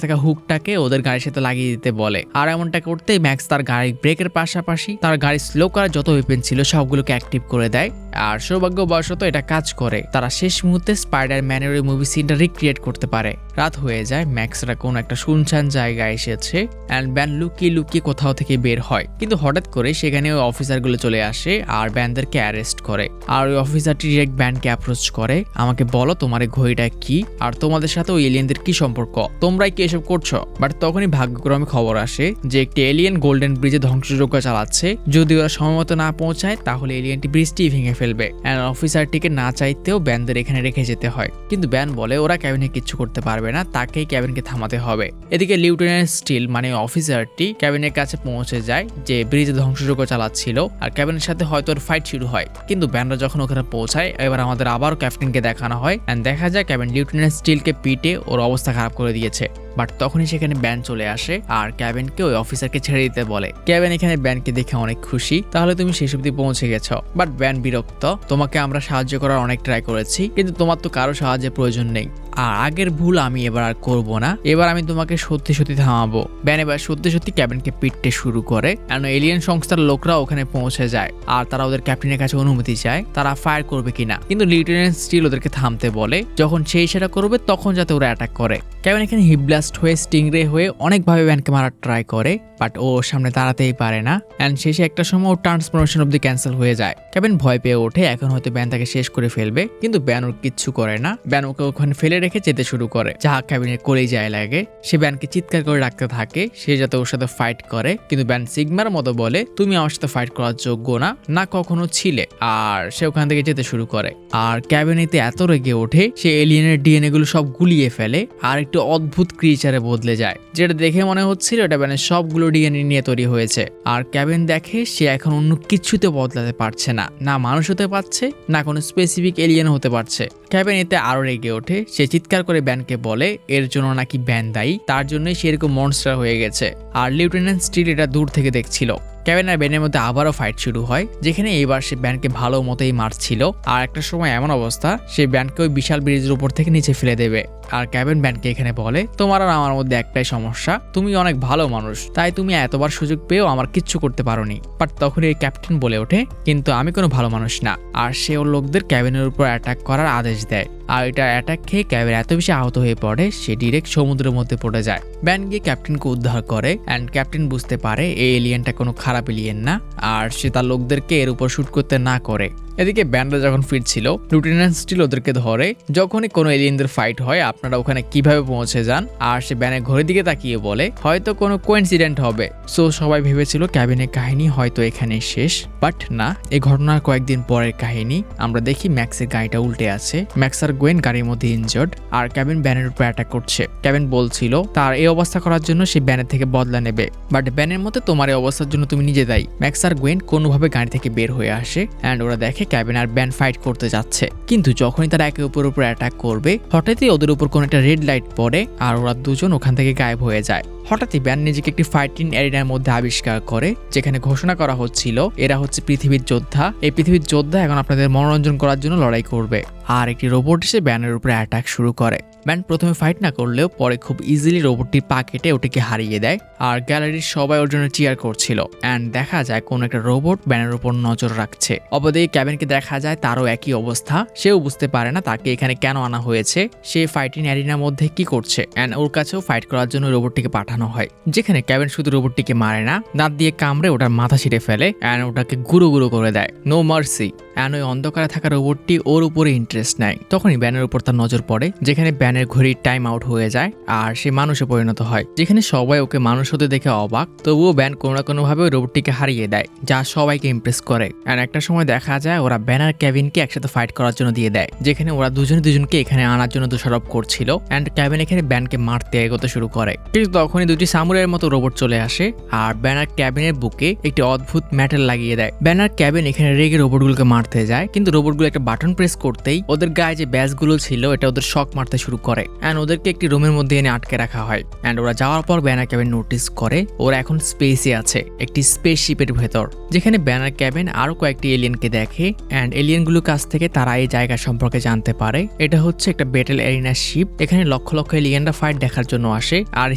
থাকা হুকটাকে ওদের গাড়ির সাথে লাগিয়ে দিতে বলে। আর এমনটা করতেই ম্যাক্স তার গাড়ির ব্রেকের পাশাপাশি তার গাড়ি স্লো করার যত ওয়েপেন ছিল সবগুলোকে অ্যাক্টিভ করে দেয়। আর সৌভাগ্যবশত এটা কাজ করে, তারা শেষ মুহূর্তে স্পাইডারম্যানের ওই মুভি সিনটা রিক্রিয়েট করতে পারে। রাত হয়ে যায়, ম্যাক্সরা কোনো একটা শুনশান জায়গায় এসেছে অ্যান্ড ব্যান লুকিয়ে লুকিয়ে কোথাও থেকে বের হয়, কিন্তু হঠাৎ করে সেখানে ওই অফিসারগুলো চলে আসে আর ব্যানদেরকে অ্যারেস্ট করে। আর ওই অফিসারটি ডিরেক্ট ব্যানকে অ্যাপ্রোচ করে, আমাকে বলো তোমার এই ঘড়িটা কি আর তোমাদের সাথে ওই এলিয়েনদের কি সম্পর্ক, তোমরাই কি এসব করছো? বাট তখনই ভাগ্যক্রমে খবর আসে যে একটি এলিয়েন গোল্ডেন ব্রিজে ধ্বংসযজ্ঞ চালাচ্ছে, যদি ওরা সময়মতো না পৌঁছায় তাহলে এলিয়েনটি ব্রিজটি ভেঙে ফেলবে। অ্যান্ড অফিসারটিকে না চাইতেও ব্যানদের এখানে রেখে যেতে হয়, কিন্তু ব্যান বলে ওরা ক্যাবিনে কিচ্ছু করতে পারবে না, তাকেই ক্যাবিনকে থামাতে হবে। এদিকে লিউটেন্যান্ট স্টিল মানে অফিসারটি ক্যাবিনের কাছে পৌঁছে যায় যে ব্রিজে ধ্বংসযজ্ঞ চালাচ্ছিল আর ক্যাবিনের সাথে হয়তো ওর ফাইট শুরু হয়, কিন্তু ব্যানরা যখন ওখানে পৌঁছায় এবার আমাদের আবারও ক্যাপ্টেনকে দেখানো হয় অ্যান্ড দেখা যায় ক্যাবিন লিউটেন্যান্ট স্টিলকে পিটে ওর অবস্থা খারাপ করে দিয়েছে। বাট তখনই সেখানে ব্যান চলে আসে আর ক্যাবিনকে ওই অফিসারকে ছেড়ে দিতে বলে। ক্যাবিন এখানে ব্যানকে দেখে অনেক খুশি, তাহলে তুমি শেষ অবধি পৌঁছে গেছো। বাট ব্যান বিরক্ত, তোমাকে আমরা সাহায্য করার অনেক ট্রাই করেছি, কিন্তু তোমার তো কারো সাহায্যের প্রয়োজন নেই, আর আগের ভুল আমি এবার আর করবো না, এবার আমি তোমাকে সত্যি সত্যি থামাবো। ব্যান এবার সত্যি সত্যি ক্যাবিনকে পিটতে শুরু করে, কারণ এলিয়েন সংস্থার লোকরা ওখানে পৌঁছে যায় আর তারা ওদের ক্যাপ্টেনের কাছে অনুমতি চায় তারা ফায়ার করবে কিনা, কিন্তু লিউটেন্যান্ট স্টিল ওদেরকে থামতে বলে, যখন সেই সেটা করবে তখন যাতে ওরা অ্যাটাক করে। ক্যাবিন এখানে হিপব্লাস্ট হয়ে স্টিংরে হয়ে অনেকভাবে ব্যানকে মারার ট্রাই করে, বাট ও সামনে দাঁড়াতেই পারে না অ্যান্ড শেষে একটা সময় ওর ট্রান্সফরমেশন অব্দি ক্যান্সেল হয়ে যায়। ক্যাবিন ভয় পেয়ে ওঠে, এখন হয়তো ব্যান তাকে শেষ করে ফেলবে, কিন্তু ব্যান ওর কিচ্ছু করে না। ব্যান ওকে ওখানে ফেলে রেখে যেতে শুরু করে, যা ক্যাবিনের কলেই যায় লাগে। সে ব্যানকে চিৎকার করে রাখতে থাকে সে যাতে ওর সাথে ফাইট করে, কিন্তু ব্যান সিগমার মতো বলে তুমি আমার সাথে ফাইট করার যোগ্য না, না কখনো ছিলে, আর সে ওখান থেকে যেতে শুরু করে। আর ক্যাবিনেতে এত রেগে ওঠে সে এলিয়েনের ডিএনএ গুলো সব গুলিয়ে ফেলে আর একটু অদ্ভুত ক্রিচারে বদলে যায়, যেটা দেখে মনে হচ্ছিল এটা ব্যানের সবগুলো ডিএনএ নিয়ে তৈরি হয়েছে। আর ক্যাবিন দেখে সে এখন অন্য কিছুতে বদলাতে পারছে না, না মানুষ হতে পারছে না কোনো স্পেসিফিক এলিয়েন হতে পারছে। ক্যাবিন এতে আরো রেগে ওঠে, সে চিৎকার করে ব্যানকে বলে এর জন্য নাকি ব্যান দায়ী, তার জন্যই সে এরকম মনস্টার হয়ে গেছে। আর লিউটেন্যান্ট স্টিল এটা দূর থেকে দেখছিল। ক্যাবিন আর ব্যানের মধ্যে আবারও ফাইট শুরু হয়, যেখানে এবার সে ব্যানকে ভালো মতোই মারছিল। আর একটা সময় এমন অবস্থা সে ব্যানকে ওই বিশাল ব্রিজের উপর থেকে নিচে ফেলে দেবে। আর ক্যাবিন ব্যানকে এখানে বলে তোমার আর আমার মধ্যে একটাই সমস্যা, তুমি অনেক ভালো মানুষ, তাই তুমি এতবার সুযোগ পেয়েও আমার কিচ্ছু করতে পারোনি। বাট তখন এই ক্যাপ্টেন বলে ওঠে কিন্তু আমি কোনো ভালো মানুষ না, আর সে ওর লোকদের ক্যাবিনের উপর অ্যাটাক করার আদেশ দেয়। আর এটা অ্যাটাক খেয়ে ক্যাবিন এত বেশি আহত হয়ে পড়ে সে ডিরেক্ট সমুদ্রের মধ্যে পড়ে যায়। ব্যান গিয়ে ক্যাপ্টেনকে উদ্ধার করে অ্যান্ড ক্যাপ্টেন বুঝতে পারে এই এলিয়েনটা কোনো খারাপ এলিয়েন না, আর সে তার লোকদেরকে এর উপর শুট করতে না করে। এদিকে ব্যান্ডরা যখন ফিরছিল লিউটেন্যান্ট স্টিল ওদেরকে ধরে, যখনই কোনো এলিয়েনদের ফাইট হয় আপনারা ওখানে কিভাবে পৌঁছে যান, আর সে ব্যানের ঘড়ির দিকে তাকিয়ে বলে হয়তো কোনো কোইন্সিডেন্ট হবে। সো সবাই ভেবেছিল ক্যাবিনের কাহিনী হয়তো এখানে শেষ, বাট না, এই ঘটনার কয়েকদিন পরের কাহিনী। আমরা দেখি ম্যাক্সের গাড়িটা উল্টে আছে, ম্যাক্স আর গোয়েন গাড়ির মধ্যে ইনজার্ড আর ক্যাবিন ব্যানের উপর অ্যাটাক করছে। ক্যাবিন বলছিল তার এই অবস্থা করার জন্য সে ব্যানের থেকে বদলা নেবে, বাট ব্যানের মতে তোমার এই অবস্থার জন্য তুমি নিজে দায়ী। ম্যাক্স আর গোয়েন কোনোভাবে গাড়ি থেকে বের হয়ে আসে অ্যান্ড ওরা দেখে ক্যাবিন আর ব্যান ফাইট করতে যাচ্ছে, কিন্তু যখনই তারা একে অপরের উপর অ্যাটাক করবে হঠাৎই ওদের উপর কোনো একটা রেড লাইট পড়ে আর ওরা দুজন ওখান থেকে গায়েব হয়ে যায়। হঠাৎই ব্যান নিজেকে একটি ফাইটিং এরিনার মধ্যে আবিষ্কার করে, যেখানে ঘোষণা করা হচ্ছিল এরা হচ্ছে পৃথিবীর যোদ্ধা, এই পৃথিবীর যোদ্ধা এখন আপনাদের মনোরঞ্জন করার জন্য লড়াই করবে। আর একটি রোবট এসে ব্যানের উপরে অ্যাটাক শুরু করে। ব্যান প্রথমে ফাইট না করলেও পরে খুব ইজিলি রোবটটির পা কেটে ওটিকে হারিয়ে দেয়, আর গ্যালারির সবাই ওর জন্য চিয়ার করছিল অ্যান্ড দেখা যায় কোন একটা রোবট ব্যানের উপর নজর রাখছে। অবদিকে ক্যাবিনকে দেখা যায় তারও একই অবস্থা, সেও বুঝতে পারে না তাকে এখানে কেন আনা হয়েছে, সে ফাইটিং এরিনার মধ্যে কি করছে অ্যান্ড ওর কাছেও ফাইট করার জন্য রোবটটিকে পাঠানো হয়, যেখানে ক্যাবিন শুধু রোবটটিকে মারে না, দাঁত দিয়ে কামড়ে ওটার মাথা ছিঁড়ে ফেলে অ্যান্ড ওটাকে গুঁড়ো গুঁড়ো করে দেয়। No mercy. অ্যান্ড ওই অন্ধকারে থাকা রোবটটি ওর উপরে ইন্টারেস্ট নেয়। তখনই ব্যানের উপর তার নজর পড়ে, যেখানে ব্যানের ঘড়ির টাইম আউট হয়ে যায় আর সে মানুষে পরিণত হয়, যেখানে সবাই ওকে মানুষ হতে দেখে অবাক, তবুও ব্যান কোনো না কোনো ভাবে ওই রোবটটিকে হারিয়ে দেয়, যা সবাইকে ইমপ্রেস করে। অ্যান্ড একটা সময় দেখা যায় ওরা ব্যান আর ক্যাবিনকে একসাথে ফাইট করার জন্য দিয়ে দেয়, যেখানে ওরা দুজনকে এখানে আনার জন্য দোষারোপ করছিল অ্যান্ড ক্যাবিন এখানে ব্যানকে মারতে এগোতে শুরু করে। কিন্তু তখনই দুটি সামুরাইয়ের মতো রোবট চলে আসে আর ব্যানার ক্যাবিনের বুকে একটি অদ্ভুত মেটাল লাগিয়ে দেয়। ব্যানার ক্যাবিন এখানে রেগে রোবটগুলোকে মারতে যায়, কিন্তু রোবটগুলো একটা বাটন প্রেস করতেই ওদের গায়ে যে ব্যাজগুলো ছিল এটা ওদের শক মারতে শুরু করে অ্যান্ড ওদেরকে একটি রুমের মধ্যে এনে আটকে রাখা হয়। অ্যান্ড ওরা যাওয়ার পর ব্যানার ক্যাবিন নোটিস করে ওরা এখন স্পেসে আছে, একটি স্পেসশিপের ভেতর, যেখানে ব্যানার ক্যাবিন আরো কয়েকটি এলিয়েনকে দেখে অ্যান্ড এলিয়েনগুলোর কাছ থেকে তারা এই জায়গা সম্পর্কে জানতে পারে এটা হচ্ছে একটা ব্যাটেল এরিনা শিপ। এখানে লক্ষ লক্ষ এলিয়েনরা ফাইট দেখার জন্য আসে আর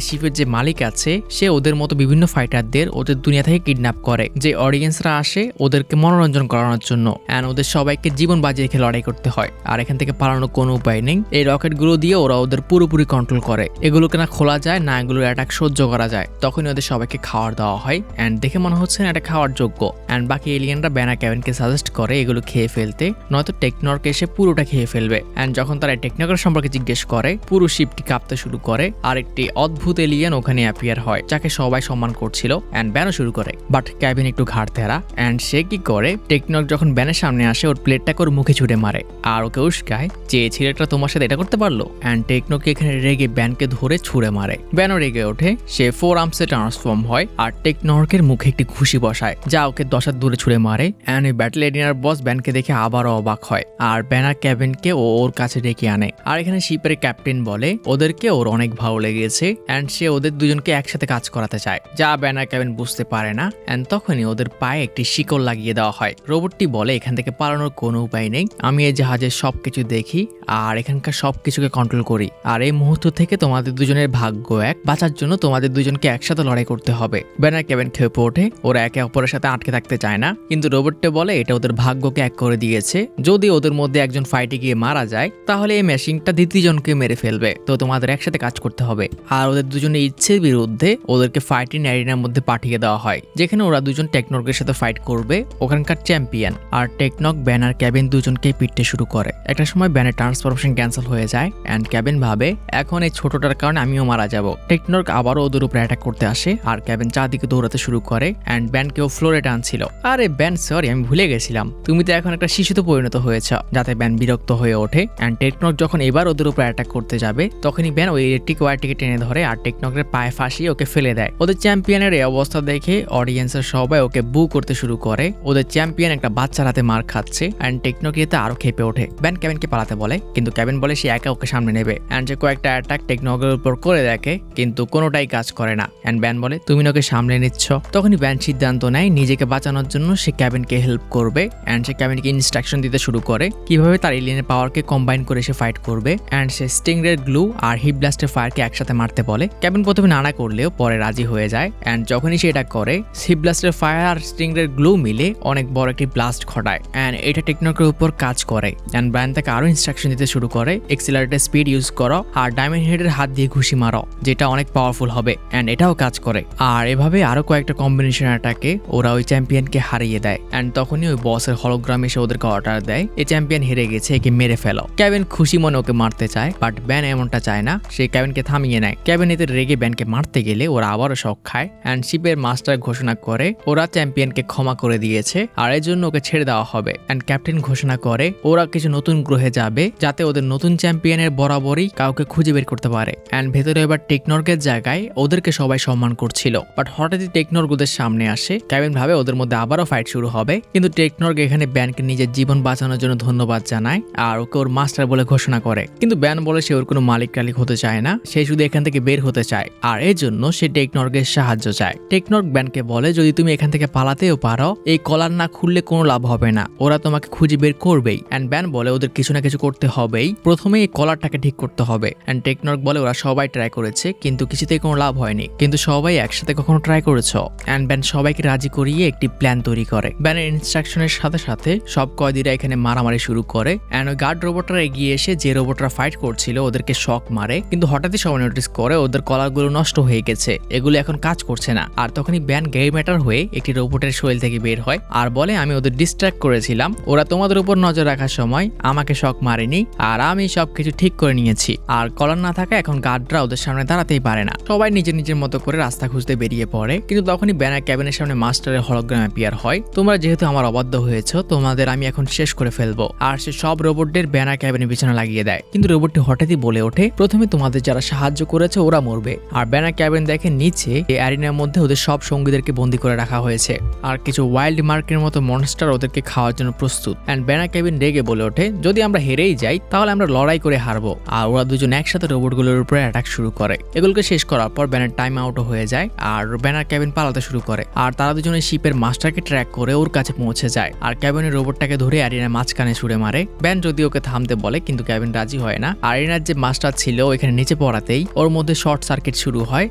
শিপের যে মালিক আছে সে ওদের মতো বিভিন্ন ফাইটারদের ওদের দুনিয়া থেকে কিডন্যাপ করে। যে অডিয়েন্সরা আসে ওদেরকে মনোরঞ্জন করানোর জন্য অ্যান্ড ওদের সবাইকে জীবন বাজি রেখে লড়াই করতে হয় আর এখান থেকে পালানোর কোনো উপায় নেই। এই রকেটগুলো দিয়ে ওরা ওদের পুরোপুরি কন্ট্রোল করে, এগুলোকে না খোলা যায় না এগুলোর অ্যাটাক সহ্য করা যায়। তখনই ওদের সবাইকে খাওয়ার দেওয়া হয় অ্যান্ড দেখে মনে হচ্ছে না এটা খাওয়ার যোগ্য। অ্যান্ড বাকি এলিয়েনরা ব্যানার ক্যাবিনকে সাজেস্ট করে এগুলো খেয়ে ফেলতে, নয়তো টেকনর্ক এসে পুরোটা খেয়ে ফেলবে। অ্যান্ড যখন তারা টেকনর্কের সম্পর্কে জিজ্ঞেস করে পুরো শিপটি কাঁপতে শুরু করে আর একটি অদ্ভুত এলিয়েন ওখানে অ্যাপিয়ার হয় যাকে সবাই সম্মান করছিল অ্যান্ড ব্যানও শুরু করে। বাট ক্যাবিন একটু ঘাড় তেরা অ্যান্ড সে কি করে, টেকনর্ক যখন ব্যানের সামনে আসে ওর প্লেটটাকে ওর মুখে ছুটে মারে আর ওকে উস্কায় যে ছেলেটা তোমার সাথে এটা করতে পারলো। অ্যান্ড টেকনর্ক এখানে রেগে ব্যানকে ধরে ছুঁড়ে মারে, ব্যানও রেগে ওঠে, সে 4 আর্মসে ট্রান্সফর্ম হয় আর টেকনর্কের মুখে একটি ঘুষি বসায় যা ওকে 10 হাত দূরে ছুঁড়ে মারে। অ্যান্ড এই ব্যাটল এরিনার বস ব্যানকে দেখে আবারও অবাক হয় আর ব্যানার ক্যাবিনকে ওর কাছে ডেকে আনে। আর এখানে শিপের ক্যাপ্টেন বলে ওদেরকে ওর অনেক ভালো লেগেছে অ্যান্ড সে ওদের দুজনকে একসাথে কাজ করাতে চায়, যা ব্যানার ক্যাবিন বুঝতে পারে না। অ্যান্ড তখনই ওদের পায়ে একটি শিকড় লাগিয়ে দেওয়া হয়। রোবটটি বলে এখান থেকে পালানোর কোনো উপায় নেই, আমি এই জাহাজের সবকিছু দেখি আর এখানকার সবকিছুকে কন্ট্রোল করি আর এই মুহূর্ত থেকে তোমাদের দুজনের ভাগ্য এক, বাঁচার জন্য তোমাদের দুজনকে একসাথে লড়াই করতে হবে। ব্যানার ক্যাবিন খেপে ওঠে, ওরা একে অপরের সাথে আটকে থাকতে চায় না, কিন্তু রোবটটি বলে এটা ওদের ভাগ্যকে এক করে দিয়েছে, যদি ওদের মধ্যে একজন ফাইটে গিয়ে মারা যায় তাহলে এই মেশিনটা দ্বিতীয় জনকে মেরে ফেলবে, তো তোমাদের একসাথে কাজ করতে হবে। আর ওদের দুজনের ইচ্ছের বিরুদ্ধে ওদেরকে ফাইটিং অ্যারিনার মধ্যে পাঠিয়ে দেওয়া হয় যেখানে ওরা দুজন টেকনর্কের সাথে ফাইট করবে, ওখানকার চ্যাম্পিয়ন। আর টেকনর্ক ব্যানার ক্যাবিন দুজনকে পিটতে শুরু করে। একটা সময় ব্যানের ট্রান্সফরমেশন ক্যান্সেল হয়ে যায় অ্যান্ড ক্যাবিন ভাবে এখন এই ছোটটার কারণে আমিও মারা যাব। টেকনর্ক আবারও ওদের উপরে অ্যাটাক করতে আসে আর ক্যাবিন চারদিকে দৌড়াতে শুরু করে অ্যান্ড ব্যানকেও ফ্লোরে টানছিল। আরে ব্যান সরি, আমি ভুলে গেছিলাম, তুমি তো এখন একটা শিশুতে পরিণত হয়েছ, যাতে ব্যান বিরক্ত হয়ে ওঠে। অ্যান্ড টেকনর্ক যখন এবার ওদের উপর অ্যাটাক করতে যাবে তখনই ব্যান ওই ইলেকট্রিক ওয়্যারটিকে টেনে ধরে আর টেকনর্কের পায়ে ফাঁসিয়ে ওকে ফেলে দেয়। ওদের চ্যাম্পিয়নের এই অবস্থা দেখে অডিয়েন্সের সবাই ওকে বু করতে শুরু করে, ওদের চ্যাম্পিয়ন একটা বাচ্চার হাতে মার খাচ্ছে অ্যান্ড টেকনর্ক এতে আরো খেপে ওঠে। ব্যান ক্যাবিনকে পালাতে বলে কিন্তু ক্যাবিন বলে সে একা ওকে সামনে নেবে অ্যান্ড সে কয়েকটা অ্যাটাক টেকনর্কের উপর করে দেখে কিন্তু কোনোটাই কাজ করে না। অ্যান্ড ব্যান বলে তুমি ওকে সামলে নিচ্ছ। তখনই ব্যান সিদ্ধান্ত নেয় নিজেকে বাঁচানোর জন্য সে ক্যাবিনকে হেল্প করবে অ্যান্ড সে ক্যাবিনকে ইনস্ট্রাকশন দিতে শুরু করে কিভাবে তার এলিয়েনের পাওয়ারকে কম্বাইন করে সে ফাইট করবে। অ্যান্ড সে স্টিংরের গ্লু আর হিপ ব্লাস্টের ফায়ারকে একসাথে মারতে বলে। ক্যাবিন প্রথমে নানা করলেও পরে রাজি হয়ে যায় অ্যান্ড যখনই সে এটা করে হিপ ব্লাস্টের ফায়ার আর স্টিংরের গ্লু মিলে অনেক বড় একটি ব্লাস্ট ঘটায় অ্যান্ড এটা টেকনর্কের উপর কাজ করে। অ্যান্ড ব্যান তাকে আরো ইনস্ট্রাকশন দিতে শুরু করে, এক্সিলারেটর স্পিড ইউজ করো আর ডায়মন্ড হেডের হাত দিয়ে ঘুষি মারো যেটা অনেক পাওয়ারফুল হবে অ্যান্ড এটাও কাজ করে। আর এভাবে আরো কয়েকটা কম্বিনেশন অ্যাটাকে ওরা ওই চ্যাম্পিয়নকে হারিয়ে দেয় অ্যান্ড তখনই ওই বসের হলোগ্রাম এসে ওদেরকে অর্ডার দেয় এই চ্যাম্পিয়ন হেরে গেছে, একে মেরে ফেলো। ক্যাবিন খুশি মনে ওকে মারতে চায় বাট ব্যান এমনটা চায় না, সে ক্যাবিনকে থামিয়ে নেয়। ক্যাবিন এতে রেগে ব্যানকে মারতে গেলে ওরা আবারও শক খায় অ্যান্ড শিপের মাস্টার ঘোষণা করে ওরা চ্যাম্পিয়নকে ক্ষমা করে দিয়েছে আর এর জন্য ওকে ছেড়ে দেওয়া হবে। অ্যান্ড ক্যাপ্টেন ঘোষণা করে ওরা কিছু নতুন গ্রহে যাবে যাতে ওদের নতুন চ্যাম্পিয়নের বরাবরই কাউকে খুঁজে বের করতে পারে। অ্যান্ড ভেতরে এবার টেকনর্কের জায়গায় ওদেরকে সবাই সম্মান করছিল বাট হঠাৎই টেকনর্ক ওদের সামনে আসে। ক্যাবিন ভাবে ওদের মধ্যে আবারও ফাইট শুরু হবে কিন্তু টেকনর্ক এখানে ব্যানকে নিজের জীবন বাঁচানোর জন্য ধন্যবাদ জানায় আর ওকে ওর মাস্টার বলে ঘোষণা করে। কিন্তু ব্যান বলে সে ওর কোনো মালিক টালিক হতে চায় না, সে শুধু এখান থেকে বের হতে চায় আর এর জন্য সে টেকনর্কের সাহায্য চায়। টেকনর্ক ব্যানকে বলে যদি তুমি এখান থেকে পালাতেও পারো এই কলার না খুললে কোনো লাভ হবে না, ওরা তোমাকে খুঁজে বের করবেই। অ্যান্ড ব্যান বলে ওদের কিছু না কিছু করতে হবেই, প্রথমে এই কলারটাকে ঠিক করতে হবে। অ্যান্ড টেকনর্ক বলে ওরা সবাই ট্রাই করেছে কিন্তু কিছুতেই কোনো লাভ হয়নি, কিন্তু সবাই একসাথে কখনো ট্রাই করেছো। অ্যান্ড ব্যান সবাইকে রাজি করিয়ে একটি প্ল্যান তৈরি করে। ব্যানের ইনস্ট্রাকশনের সাথে সাথে সব কয়েদিরা এখানে মারামারি শুরু করে অ্যান্ড ওই গার্ড রোবটরা এগিয়ে এসে যে রোবটরা ফাইট করছিল ওদেরকে শক মারে কিন্তু হঠাৎই সবাই নোটিস করে ওদের কলারগুলো নষ্ট হয়ে গেছে, এগুলো এখন কাজ করছে না। আর তখনই ব্যান গ্রে ম্যাটার হয়ে একটি রোবটের শরীর থেকে বের হয় আর বলে আমি ওদের ডিস্ট্র্যাক্ট করেছিলাম, ওরা তোমাদের উপর নজর রাখার সময় আমাকে শক মারেনি আর আমি সবকিছু ঠিক করে নিয়েছি। আর কলার না থাকা এখন গার্ডরা ওদের সামনে দাঁড়াতেই পারে না। সবাই নিজের নিজের মতো করে রাস্তা খুঁজতে বেরিয়ে পড়ে কিন্তু তখনই ব্যানার ক্যাবিনের সামনে মাস্টারের হলোগ্রাম অ্যাপিয়ার হয়, তোমরা যেহেতু আমার অবাধ্য হয়েছো তোমাদের আমি এখন শেষ করে ফেলবো। আর সে সব রোবটদের ব্যানার ক্যাবিনের পিছনে লাগিয়ে দেয় কিন্তু রোবটটি হঠাৎই বলে ওঠে প্রথমে তোমাদের যারা সাহায্য করেছে ওরা মরবে আর ব্যান আর ক্যাবিন দেখে নিচে এই অ্যারিনার মধ্যে ওদের সব সঙ্গীদেরকে বন্দি করে রাখা হয়েছে আর কিছু ওয়াইল্ড মার্কের মতো মনস্টার ওদেরকে খাওয়ার জন্য প্রস্তুত। অ্যান্ড ব্যান আর ক্যাবিন রেগে বলে ওঠে যদি আমরা হেরেই যাই তাহলে আমরা লড়াই করে হারবো। আর ওরা দুজন একসাথে রোবটগুলোর উপরে অ্যাটাক শুরু করে। এগুলোকে শেষ করার পর ব্যানের টাইম আউটও হয়ে যায় আর ব্যান আর ক্যাবিন পালাতে শুরু করে। আর তারা দুজনে শিপের মাস্টারকে ট্র্যাক করে ওর কাছে পৌঁছে যায় আর ক্যাবিনের রোবটটাকে ধরে অ্যারিনার মাঝখানে ছুড়ে মারে। ব্যান যদি ওকে থামতে বলে কিন্তু ক্যাবিন রাজি হয় না। অ্যারিনার যে মাস্টার ছিল এখানে নিচে পড়াতেই ওর মধ্যে শর্ট সার্কিট শুরু হয়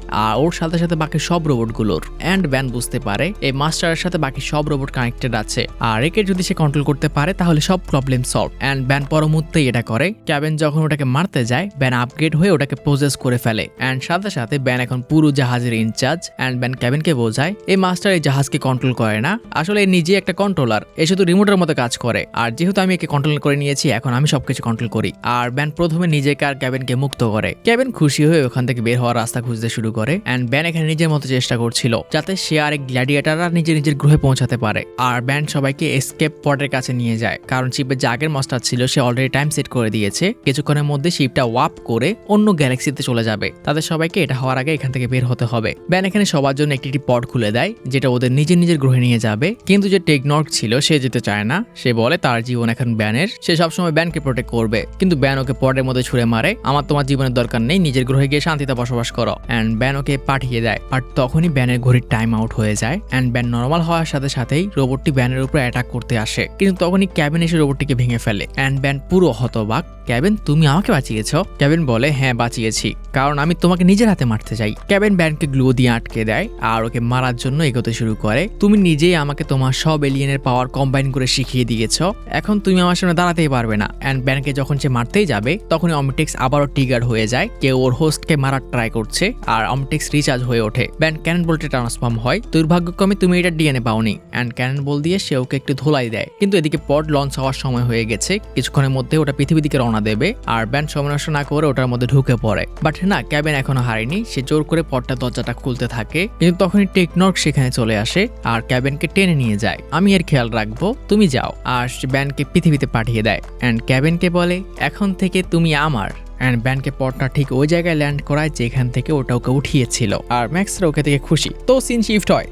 আর ওর সাথে সাথে বাকি সব রোবটগুলোর। অ্যান্ড ব্যান বুঝতে পারে এই মাস্টারের সাথে বাকি সব রোবট কানেক্টেড আছে আর একে যদি সে কন্ট্রোল করতে পারে তাহলে সব প্রবলেম সলভ। অ্যান্ড ব্যান পরমুহূর্তেই এটা করে। ক্যাবিন যখন ওটাকে মারতে যায় ব্যান আপগ্রেড হয়ে ওটাকে প্রসেস করে ফেলে। অ্যান্ড সাথে সাথে ব্যান এখন পুরো জাহাজের ইনচার্জ। অ্যান্ড ব্যান ক্যাবিনকে বোঝায় এই মাস্টার এই জাহাজকে কন্ট্রোল করে না, আসলে নিজে একটা কন্ট্রোলার, এ শুধু রিমোটের মতো কাজ করে। আর যেহেতু আমি একে কন্ট্রোল করে নিয়েছি এখন আমি সবকিছু কন্ট্রোল করি। আর ব্যান প্রথমে নিজেকে আর ক্যাবিনকে মুক্ত করে। ক্যাবিন খুশি হয়ে ওখান থেকে বের হওয়ার রাস্তা খুঁজতে শুরু করে। অ্যান্ড ব্যান এখানে নিজের মতো চেষ্টা করছিল যাতে সে আর এক গ্ল্যাডিয়েটাররা নিজের গ্রহে পৌঁছাতে পারে। আর ব্যান সবাইকে এসকেপ পডের কাছে নিয়ে যায় কারণ শিপের যে আগের মাস্টার ছিল সে অলরেডি টাইম সেট করে দিয়েছে, কিছুক্ষণের মধ্যে শিপটা ওয়াপ করে অন্য গ্যালাক্সিতে চলে যাবে। তাদের সবাইকে এটা হওয়ার আগে এখান থেকে বের হতে হবে। ব্যান এখানে সবার জন্য একটি পড খুলে দেয় যেটা ওদের নিজের গ্রহে নিয়ে যাবে। কিন্তু যে টেকনর্ক ছিল সে যেতে চায় না। সে বলে তার জীবন এখন ব্যানের, সে সবসময় ব্যানকে প্রোটেক্ট করবে। কিন্তু ব্যান ওকে পডের মধ্যে ছুড়ে মারে, আমার তোমার জীবনের দরকার নেই, নিজের গ্রহে গিয়ে শান্তিতে বসবাস করো। অ্যান্ড ব্যান ওকে পাঠিয়ে দেয়। আর তখনই ব্যানের ঘড়ির টাইম আউট হয়ে যায়। অ্যান্ড ব্যান নর্মাল হওয়ার সাথে সাথেই রোবটটি ব্যানের উপর অ্যাটাক করতে আসে কিন্তু তখনই ক্যাবিন এসে রোবটটিকে ভেঙে ফেলে। অ্যান্ড ব্যান পুরো হতবাক। ক্যাবিন তুমি আমাকে বাঁচিয়েছো? ক্যাবিন বলে হ্যাঁ বাঁচিয়েছি, কারণ আমি তোমাকে নিজের হাতে মারতে চাই। ক্যাবিন ব্যানকে গ্লু দিয়ে আটকে দেয় আর ওকে মারার জন্য এগোতে শুরু করে। তুমি নিজেই আমাকে তোমার সব এলিয়েনের পাওয়ার কম্বাইন করে শিখিয়ে দিয়েছো, এখন তুমি আমার সামনে দাঁড়াতেই পারবে না। অ্যান্ড ব্যানকে যখন সে মারতেই যাবে তখনই অমিটেক্স আবারও ট্রিগার হয়ে যায়, কেউ ওর হোস্টকে মারার ট্রাই করছে আর অমিটেক্স রিচার্জ হয়ে ওঠে। ব্যান ক্যানন বলতে ট্রান্সফর্ম হয়। দুর্ভাগ্যক্রমে তুমি এটা ডিএনএ পাওনি। অ্যান্ড ক্যানন বল দিয়ে সে ওকে একটু ধোলাই দেয় কিন্তু এদিকে পড লঞ্চ হওয়ার সময় হয়ে গেছে, কিছুক্ষণের মধ্যে ওটা পৃথিবীর দিকে রওনা দেবে। আর ব্যান সময় নষ্ট না করে ওটার মধ্যে ঢুকে পড়ে। বাট না, ক্যাবিন এখনো হারেনি। সে জোর করে পডটা দরজাটা খুলতে থাকে কিন্তু তখনই টেকনর্ক সেখানে চলে আসে আর ক্যাবিনকে টেনে নিয়ে যায়। আমি এর খেয়াল রাখবো, তুমি যাও। আর সে ব্যানকে পৃথিবীতে পাঠিয়ে দেয়। অ্যান্ড ক্যাবিনকে বলে এখন থেকে তুমি আমার। অ্যান্ড ব্যানকে পডটা ঠিক ওই জায়গায় ল্যান্ড করায় যেখান থেকে ওটা ওকে উঠিয়েছিল। আর ম্যাক্সরা ওকে থেকে খুশি, তো সিন শিফট হয়।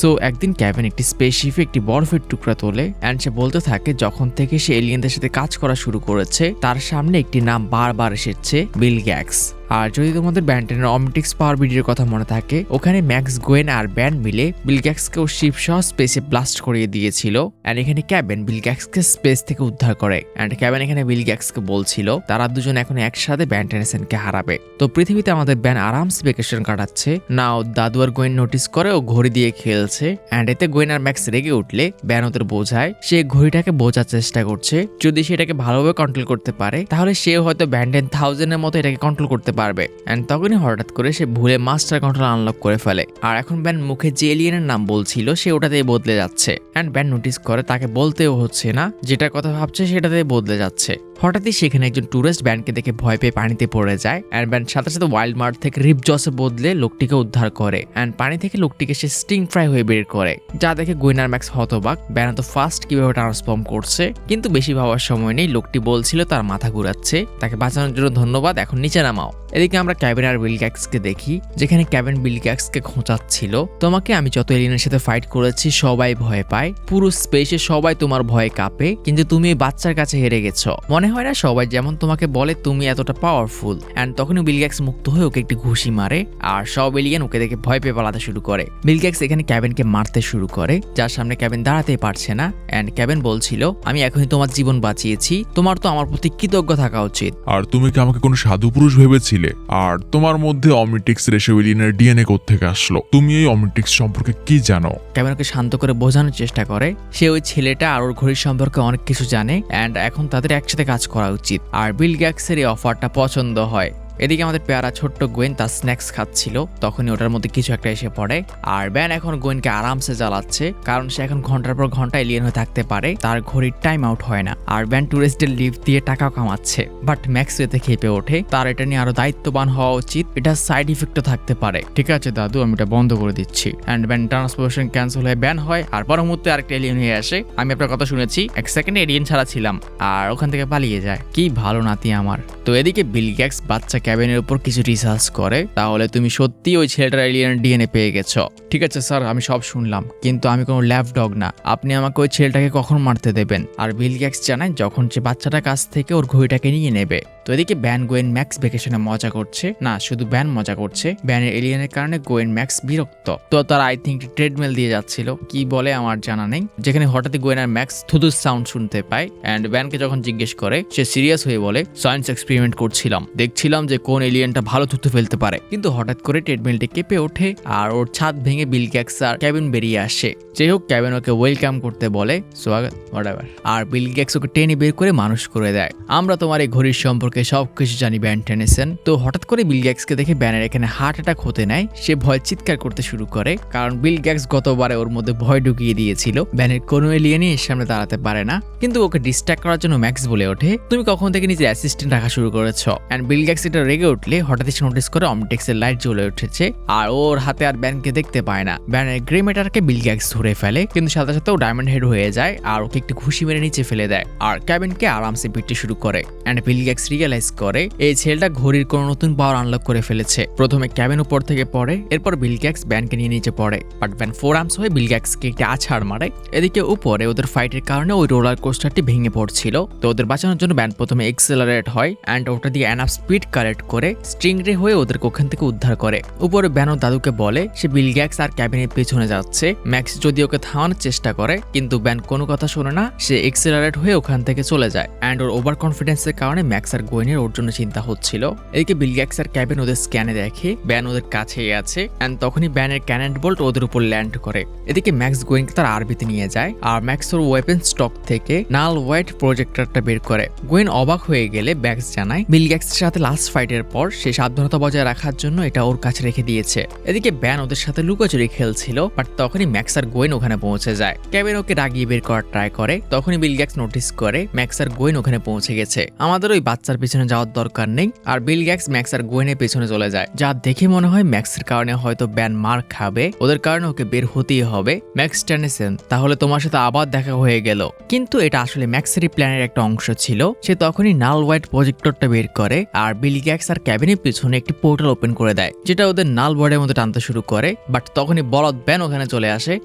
সো একদিন ক্যাবিন একটি স্পেসশিপে একটি বরফের টুকরা তোলে অ্যান্ড সে বলতে থাকে যখন থেকে সে এলিয়েনদের সাথে কাজ করা শুরু করেছে তার সামনে একটি নাম বারবার এসেছে, বিল গ্যাটস। আর যদি তোমাদের ব্যান্টেনের অমটিক্স পাওয়ার ভিডিওর কথা মনে থাকে ওখানে ম্যাক্স গোয়েন আর ব্যান মিলে বিল গ্যাটসকে ও শিপ সহ স্পেসে ব্লাস্ট করিয়ে দিয়েছিল। অ্যান্ড এখানে ক্যাবিন বিল গ্যাটসকে স্পেস থেকে উদ্ধার করে। অ্যান্ড ক্যাবিন এখানে বিল গ্যাটসকে বলছিল তারা দুজন এখন একসাথে ব্যান টেনেসনকে হারাবে। তো পৃথিবীতে আমাদের ব্যান আরামসে ভ্যাকেশন কাটাচ্ছে। নাও দাদু আর গোয়েন নোটিস করে ও ঘড়ি দিয়ে খেলছে। অ্যান্ড এতে গোয়েন আর ম্যাক্স রেগে উঠলে ব্যান ওদের বোঝায় সে ঘড়িটাকে বোঝার চেষ্টা করছে, যদি সেটাকে ভালোভাবে কন্ট্রোল করতে পারে তাহলে সেও হয়তো ব্যান 10,000-এর মতো এটাকে কন্ট্রোল করতে পারবে। এন্ড তখনই হঠাৎ করে সে ভুলে মাস্টার কন্ট্রোল আনলক করে ফেলে আর এখন ব্যান মুখে যে এলিয়েনের নাম বলছিল সে ওটাতেই বদলে যাচ্ছে। এন্ড ব্যান নোটিস করে তাকে বলতেও হচ্ছে না, যেটা কথা ভাবছে সেটাতেই বদলে যাচ্ছে। হঠাৎই সেখানে একজন টুরিস্ট ব্যানকে দেখে ভয় পেয়ে পানিতে পড়ে যায়। এন্ড ব্যান সাথে সাথে ওয়াইল্ড মার্ট থেকে রিপ জসে বদলে লোকটিকে উদ্ধার করে। এন্ড পানি থেকে লোকটিকে সে স্টিং ফ্রাই হয়ে বের করে, যা দেখে গোয়েনার ম্যাক্স হতবাক। ব্যান তো ফার্স্ট কিভাবে ট্রান্সফর্ম করছে, কিন্তু বেশি ভাবার সময় নেই। লোকটি বলছিল তার মাথা ঘুরাচ্ছে, তাকে বাঁচানোর জন্য ধন্যবাদ, এখন নিচে নামাও। এদিকে আমরা ক্যাবিন আর বিল গ্যাটসকে দেখি, যেখানে ক্যাবিন বিল গ্যাটসকে খোঁচাচ্ছিল, তোমাকে আমি যত এলিয়েনের সাথে ফাইট করেছি সবাই ভয় পায়, পুরো স্পেসে সবাই তোমার ভয়ে কাঁপে, কিন্তু তুমি এই বাচ্চার কাছে হেরে গেছো। মনে হয় না সবাই যেমন তোমাকে বলে তুমি এতটা পাওয়ারফুল। এন্ড তখনই বিল গ্যাটস মুক্ত হয়ে ওকে একটি ঘুষি মারে আর সব এলিয়েন ওকে দেখে ভয় পেয়ে পালাতে শুরু করে। বিল গ্যাটস এখানে ক্যাবিনকে মারতে শুরু করে, যার সামনে ক্যাবিন দাঁড়াতেই পারছে না। এন্ড ক্যাবিন বলছিল আমি এখনই তোমার জীবন বাঁচিয়েছি, তোমার তো আমার প্রতি কৃতজ্ঞ থাকা উচিত। আর তুমি কি আমাকে কোনো সাধু পুরুষ ভেবেছিলে? আর তোমার মধ্যে অমিটিক্স রেশোভিলিনের ডিএনএ কোত্থেকে আসলো? তুমি এই অমিটিক্স সম্পর্কে কি জানো? ক্যাবিন ওকে শান্ত করে বোঝানোর চেষ্টা করে সে ওই ছেলেটা আর ওর ঘড়ির সম্পর্কে অনেক কিছু জানে এন্ড এখন তাদের একসাথে কাজ করা উচিত। আর বিল গ্যাটসের এই অফারটা পছন্দ হয়। এদিকে আমাদের পেয়ারা ছোট্ট গোয়েন তার স্ন্যাক্স খাচ্ছিল, তখনই ওটার মধ্যে কিছু একটা এসে পড়ে। আর ব্যান এখন গোয়েনকে আরামসে জ্বালাচ্ছে, কারণ সে এখন ঘন্টার পর ঘন্টা এলিয়েন হয়ে থাকতে পারে, তার ঘড়ির টাইম আউট হয় না। আর ব্যান টুরিস্টের লিফট দিয়ে টাকাও কামাচ্ছে। বাট ম্যাক্স এতে খেপে ওঠে, তার এটা নিয়ে আরো দায়িত্ববান হওয়া উচিত, এটা সাইড ইফেক্টও থাকতে পারে। ঠিক আছে দাদু, আমি এটা বন্ধ করে দিচ্ছি। অ্যান্ড ব্যান ট্রান্সপোর্টেশন ক্যান্সেল হয়ে ব্যান হয় আর পর মুহূর্তে আরেকটা এলিয়েন হয়ে আসে। আমি আপনার কথা শুনেছি, এক সেকেন্ডে এলিয়েন ছাড়া ছিলাম আর ওখান থেকে পালিয়ে যায়। কি ভালো নাতি আমার। তো এদিকে বিল গ্যাটস বাচ্চাকে ক্যাবিনের উপর কিছু রিসার্চ করে, তাহলে তুমি সত্যি ওই ছেলেটার এলিয়েনের ডিএনএ পেয়ে গেছো। ঠিক আছে স্যার, আমি সব শুনলাম, কিন্তু আমি কোনো ল্যাব ডগ না, আপনি আমাকে ওই ছেলেটাকে কখন মারতে দেবেন? আর বিল গেটস জানায় যখন সে বাচ্চাটার কাছ থেকে ওর ঘড়িটাকে নিয়ে নেবে। তো এদিকে ব্যান গোয়েন ম্যাক্স ভ্যাকেশনে মজা করছে, না শুধু ব্যান মজা করছে, ব্যানের এলিয়েনের কারণে গোয়েন ম্যাক্স বিরক্ত। তো তারা আই থিঙ্ক ট্রেডমিল দিয়ে যাচ্ছিল, কি বলে আমার জানা নেই, যেখানে হঠাৎই গোয়েন আর ম্যাক্স থুতুস সাউন্ড শুনতে পায়। অ্যান্ড ব্যানকে যখন জিজ্ঞেস করে, সে সিরিয়াস হয়ে বলে, সায়েন্স এক্সপেরিমেন্ট করছিলাম, দেখছিলাম যে কোন এলিয়েনটা ভালো থুতু ফেলতে পারে। কিন্তু হঠাৎ করে ট্রেডমিলটি কেঁপে ওঠে আর ওর ছাদ ভেঙে বিল গেটস আর ক্যাবিন বেরিয়ে আসে। যাই হোক, ক্যাবিন ওকে ওয়েলকাম করতে বলে, স্বাগত হোয়াটএভার, আর বিল গেটস ওকে টেনে বের করে মানুষ করে দেয়। আমরা তোমার এই ঘড়ির সম্পর্কে সবকিছু জানি ব্যান টেনেসেন। তো হঠাৎ করে বিল গেটসকে দেখে ব্যানের এখানে হার্ট অ্যাটাক হতে নেয়। সে ভয় চিৎকার করতে শুরু করে, কারণ বিল গেটস গতবারে ওর মধ্যে ভয় ঢুকিয়ে দিয়েছিল, ব্যানের কোনো এলিয়েনই এর সামনে দাঁড়াতে পারে না। কিন্তু ওকে ডিস্ট্র্যাক্ট করার জন্য ম্যাক্স বলে ওঠে, তুমি কখন থেকে নিজের অ্যাসিস্ট্যান্ট রাখা শুরু করেছো? এন্ড বিল গেটস এটা রেগে উঠলে হঠাৎ এসে নোটিস করে অমনিটেক্সের লাইট জ্বলে উঠেছে, আর ওর হাতে আর ব্যানকে দেখতে পায় না। ব্যানের গ্রে ম্যাটারকে বিল গেটস ধরে ফেলে, কিন্তু সাথে সাথে ও ডায়মন্ড হেড হয়ে যায় আর ওকে একটু ঘুষি মেরে নিচে ফেলে দেয়, আর ক্যাবিনকে আরামসে পিটতে শুরু করে। এন্ড বিল গেটস রিয়েলাইজ করে এই ছেলেটা ঘড়ির কোনো নতুন পাওয়ার আনলক করে ফেলেছে। প্রথমে ক্যাবিন উপর থেকে পড়ে, এরপর বিল গেটস ব্যানকে নিয়ে নিচে পড়ে, বাট ব্যান 4 আর্মস হয়ে বিল গেটসকে একটা আছাড় মারে। এদিকে উপরে ওদের ফাইটের কারণে ওই রোলার কোস্টারটি ভেঙে পড়ছিল। তো ওদের বাঁচানোর জন্য ব্যান প্রথমে এক্সেলারেট হয় অ্যান্ড ওটা দিয়ে এনাফ স্পিড কালেক্ট করে স্ট্রিং রে হয়ে ওদেরকে ওখান থেকে উদ্ধার করে। উপরে ব্যান ও দাদুকে বলে সে বিল গেটস আর ক্যাবিনের পেছনে যাচ্ছে। ম্যাক্স যদি ওকে থামানোর চেষ্টা করে, কিন্তু ব্যান কোনো কথা শোনে না, সে এক্সেলারেট হয়ে ওখান থেকে চলে যায়। অ্যান্ড ওর ওভার কনফিডেন্সের কারণে ম্যাক্স আর গোয়েনের ওর জন্য চিন্তা হচ্ছিল। এদিকে বিল গেটস আর ক্যাবিন ওদের স্ক্যানে দেখে ব্যান ওদের কাছেই আছে, অ্যান্ড তখনই ব্যানের ক্যানন বোল্ট ওদের উপর ল্যান্ড করে। এদিকে ম্যাক্স গোয়েনকে তার আরবিতে নিয়ে যায়, আর ম্যাক্স ওর ওয়েপন স্টক থেকে নাল হোয়াইট প্রজেক্টরটা বের করে। গোয়েন অবাক হয়ে গেলে ব্যাক্স জানায় বিল গেটসের সাথে লাস্ট ফাইটের পর সে সাবধানতা বজায় রাখার জন্য এটা ওর কাছে রেখে দিয়েছে। এদিকে ব্যান ওদের সাথে লুকোচুরি খেলছিল, বাট তখনই ম্যাক্স আর গোয়েন ওখানে পৌঁছে যায়। ক্যাবিন ওকে রাগিয়ে বের করার ট্রাই করে, তখনই বিল গেটস নোটিস করে ম্যাক্স আর গোয়েন ওখানে পৌঁছে গেছে, আমাদের ওই বাচ্চার পিছনে যাওয়ার দরকার নেই। আর বিল গেটস ম্যাক্স আর গোয়েনের পেছনে চলে যায়, যা দেখে মনে হয় ম্যাক্সের কারণে হয়তো ব্যান মার খাবে, ওদের কারণে ওকে বের হতেই হবে। ম্যাক্স টেনেসেন, তাহলে তোমার সাথে আবার দেখা হয়ে গেল। কিন্তু এটা আসলে ম্যাক্সেরই প্ল্যানের একটা অংশ ছিল। সে তখনই নাল হোয়াইট প্রজেক্টরটা বের করে আর বিল গেটস আর ক্যাবিনের পিছনে একটি পোর্টাল ওপেন করে দেয়, যেটা ওদের নাল বোর্ডের মধ্যে টানতে শুরু করে। বাট তখনই বলদ ব্যান ওখানে চলে আসে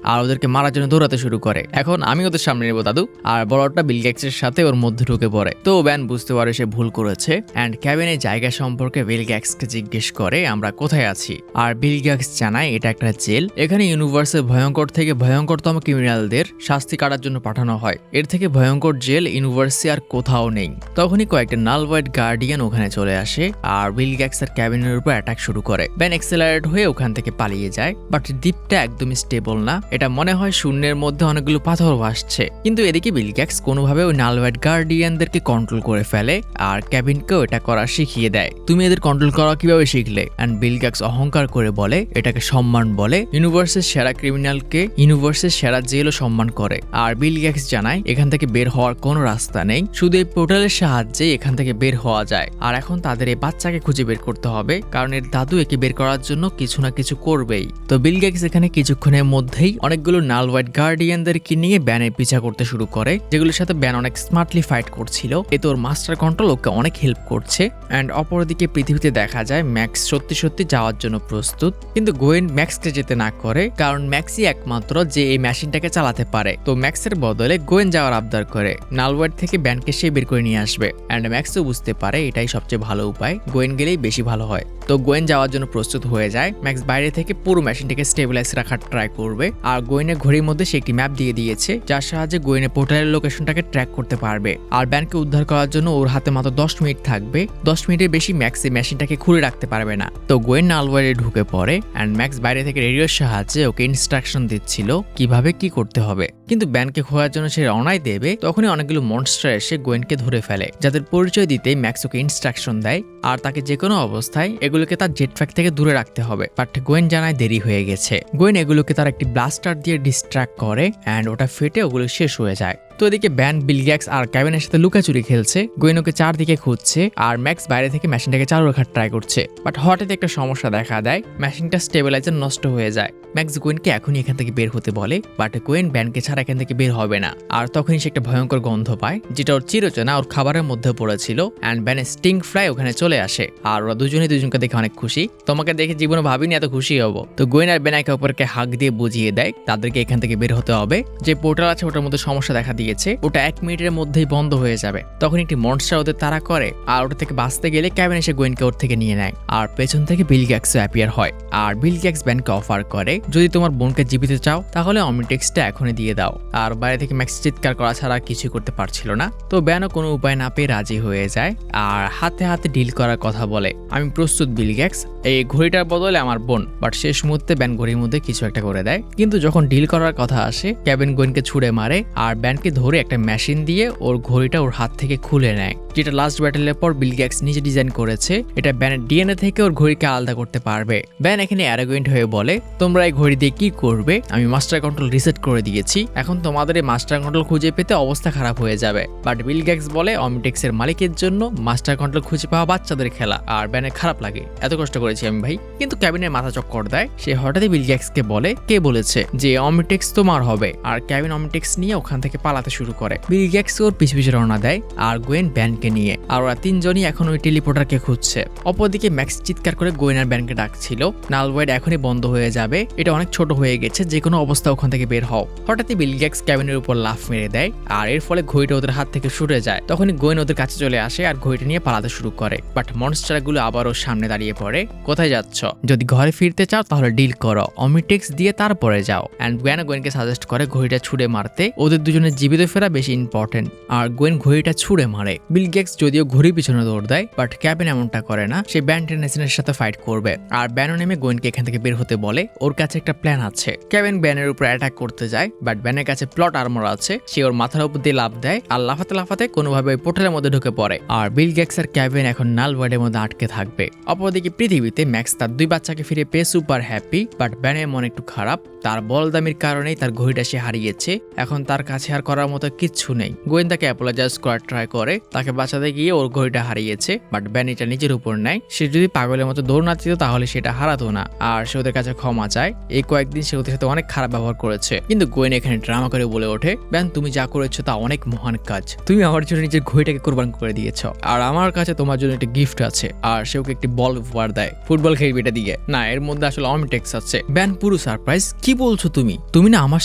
আর ওদেরকে মারার জন্য দৌড়াতে শুরু করে। এখন আমি ওদের সামনে নেবো দাদু, আর বলদটা বিল গেটসের সাথে ওর মধ্যে ঢুকে পড়ে। তো ব্যান বুঝতে পারে সে ভুল করেছে অ্যান্ড ক্যাবিনের জায়গা সম্পর্কে বিল গেটসকে জিজ্ঞেস করে আমরা কোথায় আছি। আর বিল গেটস জানায় এটা একটা জেল, এখানে ইউনিভার্সের ভয়ঙ্কর থেকে ভয়ঙ্করতম ক্রিমিনালদের শাস্তি কাটার জন্য পাঠানো হয়। এর থেকে ভয়ঙ্কর জেল ইউনিভার্সে আর কোথাও নেই। তখনই কয়েকটা নাল হোয়াইট গার্ডিয়ান ওখানে চলে আসে আর বিল গেটস আর ক্যাবিনের উপর অ্যাটাক শুরু করে। ব্যান এক্সেলারেট হয়ে ওখান থেকে পালিয়ে যায়, বাট দ্বীপটা একদমই স্টেবল না, এটা মনে হয় শূন্যের মধ্যে অনেকগুলো পাথর ভাসছে। কিন্তু এদিকে বিল গেটস কোনোভাবে ওই নাল হোয়াইট গার্ডিয়ানদেরকে কন্ট্রোল করে ফেলে আর ক্যাবিনকেও এটা করা শিখিয়ে দেয়। তুমি এদের কন্ট্রোল করা কিভাবে শিখলে? এন্ড বিল গেটস অহংকার করে বলে এটাকে সম্মান বলে, ইউনিভার্সের সেরা ক্রিমিনালকে ইউনিভার্সের সেরা জেলও সম্মান করে। আর বিল গেটস জানায় এখান থেকে বের হওয়ার কোনো রাস্তা নেই, শুধু এই পোর্টালের সাহায্যে এখান থেকে বের হওয়া যায়। আর এখন তাদের এই বাচ্চাকে খুঁজে বের করতে হবে, কারণ এর দাদু একে বের করার জন্য কিছু না কিছু করবেই। তো বিল গেটস এখানে কিছুক্ষণের মধ্যেই অনেকগুলো নাল হোয়াইট গার্ডিয়ানদেরকে নিয়ে ব্যানের পিছা করতে শুরু করে, যেগুলোর সাথে ব্যান অনেক স্মার্টলি ফাইট করছিল। এতে ওর মাস্টার কন্ট্রোল ওকে অনেক হেল্প করছে। অ্যান্ড অপরদিকে পৃথিবীতে দেখা যায় ম্যাক্স সত্যি সত্যি যাওয়ার জন্য প্রস্তুত, কিন্তু গোয়েন ম্যাক্সকে যেতে না করে, কারণ ম্যাক্সই একমাত্র যে এই মেশিনটাকে চালাতে পারে। তো ম্যাক্সের বদলে গোয়েন যাওয়ার আবদার করে, নাল হোয়াইট থেকে ব্যানকে সে বের করে নিয়ে আসবে। অ্যান্ড ম্যাক্সও বুঝতে পারে এটাই সবচেয়ে ভালো উপায়, গোয়েন গেলেই বেশি ভালো হয়। তো গোয়েন যাওয়ার জন্য প্রস্তুত হয়ে যায়। ম্যাক্স বাইরে থেকে পুরো মেশিনটাকে স্টেবিলাইজ রাখার ট্রাই করবে, আর গোয়েনের ঘড়ির মধ্যে সে একটি ম্যাপ দিয়ে দিয়েছে, যার সাহায্যে গোয়েনের পোর্টালের লোকেশনটাকে ট্র্যাক করতে পারবে। আর ব্যানকে উদ্ধার করার জন্য ওর হাতে মাত্র 10 মিনিট থাকবে, 10 মিনিটের বেশি ম্যাক্স এই মেশিনটাকে খুলে রাখতে পারবে না। তো গোয়েন নাল হোয়াইটে ঢুকে পড়ে অ্যান্ড ম্যাক্স বাইরে থেকে রেডিওর সাহায্যে ওকে ইনস্ট্রাকশন দিচ্ছিল কিভাবে কি করতে হবে। কিন্তু ব্যানকে খোঁজার জন্য সে রওনায় দেবে, তখনই অনেকগুলো মনস্টার এসে গোয়েনকে ধরে ফেলে, যাদের পরিচয় দিতেই ম্যাক্স ওকে ইনস্ট্রাকশন দেয় আর তাকে যে কোনো অবস্থায় এগুলোকে তার জেটপ্যাক থেকে দূরে রাখতে হবে। বাট গোয়েন জানায় দেরি হয়ে গেছে। গোয়েন এগুলোকে তার একটি ব্লাস্টার দিয়ে ডিস্ট্র্যাক্ট করে অ্যান্ড ওটা ফেটে ওগুলো শেষ হয়ে যায়। তো এদিকে ব্যান, বিল গ্যাটস আর কেভিনের সাথে লুকাচুরি খেলছে। গোয়েন ওকে চারদিকে খুঁজছে আর ম্যাক্স বাইরে থেকে মেশিনটাকে চালু রাখার ট্রাই করছে। বাট হঠাৎ একটা সমস্যা দেখা দেয়, মেশিনটা স্টেবিলাইজার নষ্ট হয়ে যায়। ম্যাক্স গোয়েনকে এখনই এখান থেকে বের হতে বলে, বাট গোয়েন ব্যানকে ছাড়া এখান থেকে বের হবে না। আর তখনই সে একটা ভয়ঙ্কর গন্ধ পায়, যেটা ওর চিরচেনা ওর খাবারের মধ্যে পড়েছিল। অ্যান্ড ব্যানের স্টিং ফ্লাই ওখানে চলে আসে আর ওরা দুজনকে দেখে অনেক খুশি। তোমাকে দেখে জীবনে ভাবিনি এত খুশি হবো। তো গোয়েন আর ব্যান একে অপরকে হাক দিয়ে বুঝিয়ে দেয় তাদেরকে এখান থেকে বের হতে হবে। যে পোর্টাল আছে ওটার মধ্যে সমস্যা দেখা দিয়েছে, ওটা 1 মিনিটের মধ্যেই বন্ধ হয়ে যাবে। তখন একটি মনস্টার ওদের তাড়া করে আর ওটা থেকে বাঁচতে গেলে কেভিন এসে গোয়েনকে ওর থেকে নিয়ে নেয়। আর পেছন থেকে বিল গ্যাটসও অ্যাপিয়ার হয়। আর বিল গ্যাটস ব্যানকে অফার করে, যদি তোমার বোনকে জীবিত চাও তাহলে অমিটেক্সটা এখনই দিয়ে দাও। আর বাইরে থেকে ম্যাক্স চিৎকার করা ছাড়া কিছু করতে পারছিল না। তো ব্যানও কোনো উপায় না পেয়ে রাজি হয়ে যায় আর হাতে হাতে ডিল করার কথা বলে, আমি প্রস্তুত বিল গ্যাটস, এই ঘড়িটার বদলে আমার বোন। বাট শেষ মুহূর্তে ব্যান ঘড়ির মধ্যে কিছু একটা করে দেয়। কিন্তু যখন ডিল করার কথা আসে, কেভিন গোয়েনকে ছুড়ে মারে আর ব্যানকে ধরে একটা মেশিন দিয়ে ওর ঘড়িটা ওর হাত থেকে খুলে নেয়, যেটা লাস্ট ব্যাটেলের পর বিল গ্যাটস নিজে ডিজাইন করেছে। এটা ব্যানের ডিএনএ থেকে ওর ঘড়িকে আলাদা করতে পারবে। ব্যান এখানে অ্যারোগেন্ট হয়ে বলে, তোমরা এই ঘড়ি দিয়ে কি করবে? আমি মাস্টার কন্ট্রোল রিসেট করে দিয়েছি, এখন তোমাদের এই মাস্টার কন্ট্রোল খুঁজে পেতে অবস্থা খারাপ হয়ে যাবে। বাট বিল গ্যাটস বলে, অমিটেক্সের মালিকের জন্য মাস্টার কন্ট্রোল খুঁজে পাওয়া বাচ্চাদের খেলা। আর ব্যানের খারাপ লাগে, এত কষ্ট করেছি আমি ভাই। কিন্তু কেভিনের মাথা চক্কর দেয়, সে হঠাৎই বিল গ্যাটসকে বলে, কে বলেছে যে অমিটেক্স তোমার হবে? আর কেভিন অমিটেক্স নিয়ে ওখান থেকে পালাতে শুরু করে। বিল গ্যাটস ওর পিছু পিছু রওনা দেয় আর গোয়েন ব্যানকে নিয়ে। আর ওরা তিনজনই এখন ওই টেলিপোর্টারকে খুঁজছে। অপরদিকে ম্যাক্স চিৎকার করে গোয়েন আর ব্যানকে ডাকছিল, নালওয়েড এখনই বন্ধ হয়ে যাবে, এটা অনেক ছোট হয়ে গেছে, যে কোনো অবস্থা ওখান থেকে বের হও। হঠাৎই বিল গ্যাটস কেভিনের উপর লাফ মেরে দেয় আর এর ফলে ঘড়িটা ওদের হাত থেকে ছুটে যায়। তখনই গোয়েন ওদের কাছে চলে আসে আর ঘড়িটা নিয়ে পালাতে শুরু করে। বাট মনস্টারগুলো আবারও সামনে দাঁড়িয়ে পড়ে, কোথায় যাচ্ছ? যদি ঘরে ফিরতে চাও তাহলে ডিল করো, অমিটেক্স দিয়ে তারপরে যাও। অ্যান্ড গোয়েনকে সাজেস্ট করে ঘড়িটা ছুড়ে মারতে, ওদের দুজনের জীবিত ফেরা বেশি ইম্পর্টেন্ট। আর গোয়েন ঘড়িটা ছুড়ে মারে। বিল গ্যাটস যদিও ঘড়ি পিছনে দৌড় দেয়, বাট ক্যাবিন এমনটা করে না, সে ব্যান টেনেসনের সাথে ফাইট করবে। আর ব্যানও নেমে গোয়েনকে এখান থেকে বের হতে বলে, ওর কাছে একটা প্ল্যান আছে। ক্যাবিন ব্যানের উপর অ্যাটাক করতে যায়, বাট ব্যানের কাছে প্লট আর্মর আছে, সে ওর মাথার উপর দিয়ে লাফ দেয় আর লাফাতে লাফাতে কোনোভাবে ওই পোর্টালের মধ্যে ঢুকে পড়ে। আর বিল গ্যাটস আর ক্যাবিন এখন নালওয়ার্ডের মধ্যে আটকে থাকবে। অপরদিকে পৃথিবীতে ম্যাক্স তার 2 বাচ্চাকে ফিরে পেয়ে সুপার হ্যাপি, বাট ব্যানের মন একটু খারাপ। তার বলদামির কারণেই তার ঘড়িটা সে হারিয়েছে, এখন তার কাছে আর করার মতো কিচ্ছু নেই। গোয়েন তাকে অ্যাপোলোজাইজ করার ট্রাই করে, তাকে বাঁচাতে গিয়ে ওর ঘড়িটা হারিয়েছে, বাট ব্যান এটা নিজের উপর নেয়। সে যদি পাগলের মতো দৌড় না দিত তাহলে সেটা হারাতো না। আর সে ওদের কাছে ক্ষমা চায়, এই কয়েকদিন সে ওদের সাথে অনেক খারাপ ব্যবহার করেছে। কিন্তু গোয়েন এখানে ড্রামা করে বলে ওঠে, ব্যান তুমি যা করেছো তা অনেক মহান কাজ, তুমি আমার জন্য নিজের ঘড়িটাকে কোরবান করে দিয়েছো, আর আমার কাছে তোমার জন্য একটা গিফট আছে। আর সে ওকে একটি বল উপহার দেয়, ফুটবল খেলবে এটা দিয়ে না, এর মধ্যে আসলে অমিটেক্স আছে। ব্যান পুরো সারপ্রাইজ, কি বলছো তুমি না আমার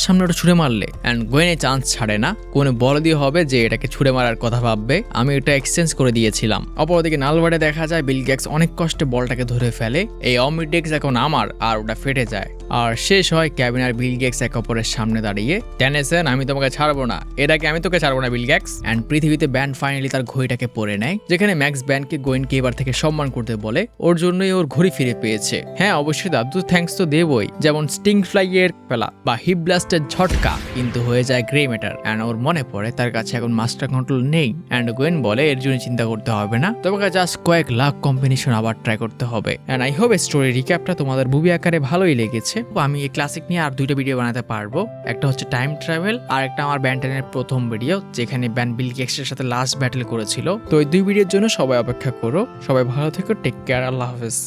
সামনে ওটা ছুড়ে মারলে? অ্যান্ড গোয়েনে চান্স ছাড়ে না, কোনো বল দিয়ে হবে যে এটাকে ছুড়ে মারার কথা ভাববে, আমি এটা এক্সচেঞ্জ করে দিয়েছিলাম। অপরদিকে নালওয়ার্ডে দেখা যায় বিল গ্যাটস অনেক কষ্টে বলটাকে ধরে ফেলে, এই অমিটেক্স এখন আমার, আর ওটা ফেটে যায়। আর শেষ হয় ক্যাবিন আর বিল গ্যাটস এক অপরের সামনে দাঁড়িয়ে, টেনেসন আমি তোমাকে ছাড়বো না, এটাকে আমি তোকে ছাড়বো না বিল গ্যাটস। অ্যান্ড পৃথিবীতে ব্যান ফাইনালি তার ঘড়িটাকে পরে নেয়, যেখানে ম্যাক্স ব্যানকে গোয়েনকে এবার থেকে সম্মান করতে বলে, ওর জন্যই ওর ঘড়ি ফিরে পেয়েছে। হ্যাঁ অবশ্যই দাদু থ্যাঙ্কস তো দেবই, যেমন স্টিং ফ্লাই এর ফেলা বা হিপ ব্লাস্টের ঝটকা, কিন্তু হয়ে যায় গ্রে ম্যাটার। অ্যান্ড ওর মনে পড়ে তার কাছে এখন মাস্টার কন্ট্রোল নেই। অ্যান্ড গোয়েন বলে এর জন্য চিন্তা করতে হবে না, তোমাকে জাস্ট কয়েক লাখ কম্বিনেশন আবার ট্রাই করতে হবে। অ্যান্ড আই হোপ স্টোরি রিক্যাপটা তোমাদের মুভি আকারে ভালোই লেগেছে। আমি এই ক্লাসিক নিয়ে আর 2টা ভিডিও বানাতে পারবো, একটা হচ্ছে টাইম ট্রাভেল আর একটা আমার ব্যান্টেনের প্রথম ভিডিও, যেখানে ব্যান বিল গ্যাটসের সাথে লাস্ট ব্যাটেল করেছিল। তো এই 2 ভিডিওর জন্য সবাই অপেক্ষা করো। সবাই ভালো থেকো, টেক কেয়ার, আল্লাহ হাফেজ।